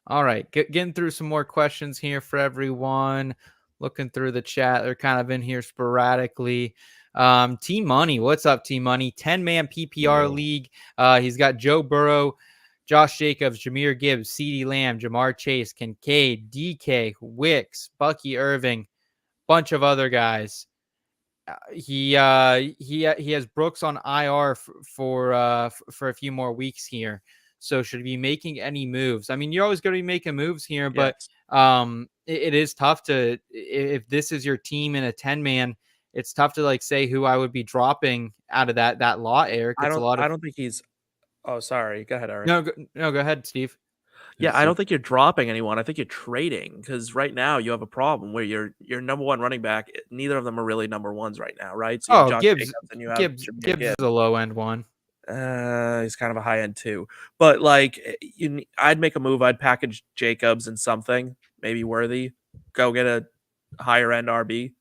right, getting through some more questions here for everyone. Looking through the chat, they're kind of in here sporadically. T Money, what's up, T Money? 10-man PPR league. He's got Joe Burrow, Josh Jacobs, Jahmyr Gibbs, CeeDee Lamb, Jamar Chase, Kincaid, DK, Wicks, Bucky Irving, bunch of other guys. He has Brooks on IR for a few more weeks here. So should he be making any moves? I mean, you're always going to be making moves here, but it is tough to, if this is your team in a 10-man, it's tough to like say who I would be dropping out of that lot, Eric. I don't think he's. Oh, sorry. Go ahead, Eric. No, go ahead, Steve. Yeah, I don't think you're dropping anyone. I think you're trading because right now you have a problem where your number one running back, neither of them are really number ones right now, right? So you have Gibbs, and you have Gibbs is a low end one. He's kind of a high end too, but like I'd make a move. I'd package Jacobs and something maybe worthy. Go get a higher end RB,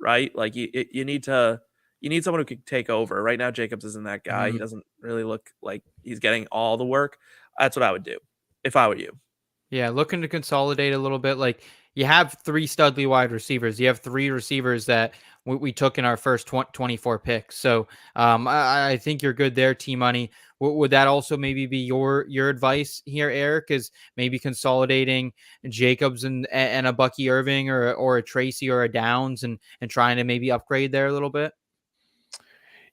right? Like you need someone who can take over. Right now, Jacobs isn't that guy. He doesn't really look like he's getting all the work. That's what I would do if I were you. Yeah, looking to consolidate a little bit. Like you have 3 studly wide receivers. You have 3 receivers that we took in our first 24 picks. So I think you're good there, T-Money. Would that also maybe be your advice here, Eric, is maybe consolidating Jacobs and a Bucky Irving or a Tracy or a Downs and trying to maybe upgrade there a little bit?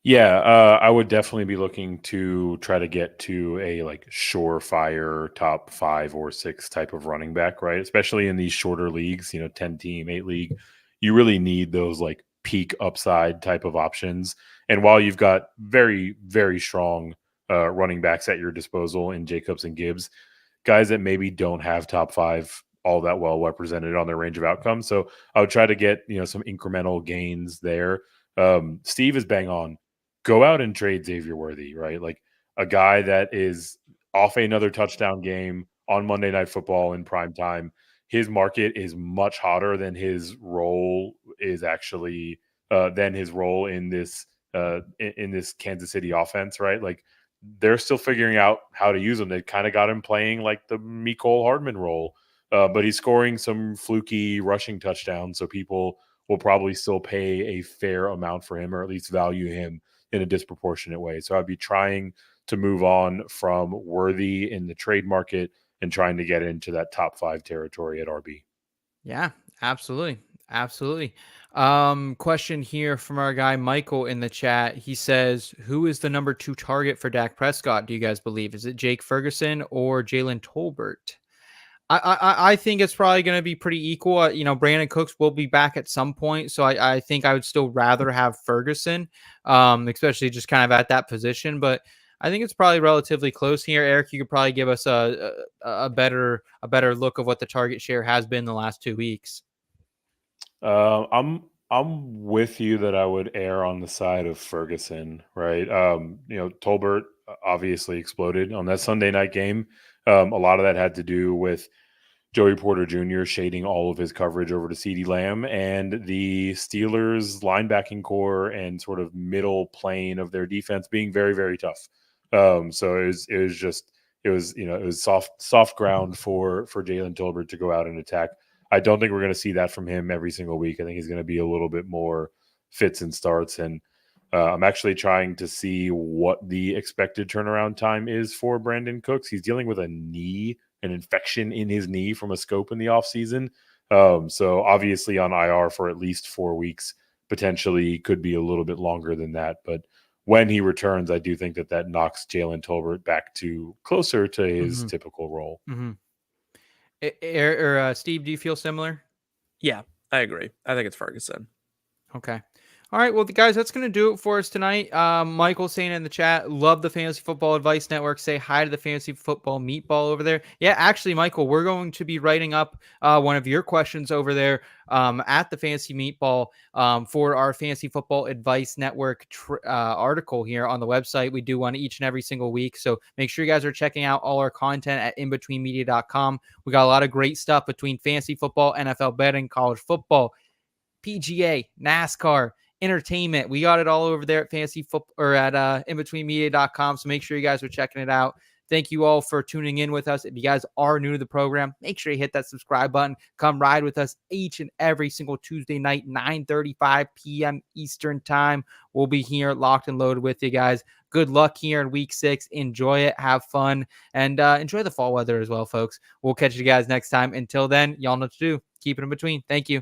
Yeah, I would definitely be looking to try to get to a like surefire top 5 or 6 type of running back, right? Especially in these shorter leagues, 10 team, 8 league, you really need those like peak upside type of options. And while you've got very, very strong running backs at your disposal in Jacobs and Gibbs, guys that maybe don't have top 5 all that well represented on their range of outcomes. So I would try to get, some incremental gains there. Steve is bang on. Go out and trade Xavier Worthy, right? Like a guy that is off another touchdown game on Monday Night Football in prime time. His market is much hotter than his role is actually than his role in this Kansas City offense, right? Like they're still figuring out how to use him. They kind of got him playing like the Mecole Hardman role, but he's scoring some fluky rushing touchdowns, so people will probably still pay a fair amount for him, or at least value him in a disproportionate way. So I'd be trying to move on from Worthy in the trade market and trying to get into that top 5 territory at RB. Yeah, absolutely. Absolutely. Question here from our guy Michael in the chat. He says, who is the number 2 target for Dak Prescott, do you guys believe? Is it Jake Ferguson or Jalen Tolbert? I think it's probably going to be pretty equal. Brandon Cooks will be back at some point, so I think I would still rather have Ferguson, especially just kind of at that position. But I think it's probably relatively close here. Eric, you could probably give us a better look of what the target share has been the last 2 weeks. I'm with you that I would err on the side of Ferguson, right? Tolbert obviously exploded on that Sunday night game. A lot of that had to do with Joey Porter Jr. shading all of his coverage over to CeeDee Lamb, and the Steelers' linebacking core and sort of middle plane of their defense being very, very tough. So it was soft ground for Jalen Tolbert to go out and attack. I don't think we're going to see that from him every single week. I think he's going to be a little bit more fits and starts. And I'm actually trying to see what the expected turnaround time is for Brandon Cooks. He's dealing with an infection in his knee from a scope in the offseason. So obviously on IR for at least 4 weeks, potentially could be a little bit longer than that. But when he returns, I do think that knocks Jalen Tolbert back to closer to his typical role. Mm-hmm. Steve, do you feel similar? Yeah, I agree. I think it's Ferguson. Okay. All right, well, guys, that's going to do it for us tonight. Michael saying in the chat, love the Fantasy Football Advice Network. Say hi to the Fantasy Football Meatball over there. Yeah, actually, Michael, we're going to be writing up one of your questions over there at the Fantasy Meatball for our Fantasy Football Advice Network article here on the website. We do one each and every single week, so make sure you guys are checking out all our content at inbetweenmedia.com. We got a lot of great stuff between fantasy football, NFL betting, college football, PGA, NASCAR, entertainment. We got it all over there at fantasy football or at inbetweenmedia.com. So make sure you guys are checking it out. Thank you all for tuning in with us. If you guys are new to the program, make sure you hit that subscribe button. Come ride with us each and every single Tuesday night, 9:35 p.m. Eastern time. We'll be here locked and loaded with you guys. Good luck here in week 6. Enjoy it. Have fun. And enjoy the fall weather as well, folks. We'll catch you guys next time. Until then, y'all know what to do. Keep it in between. Thank you.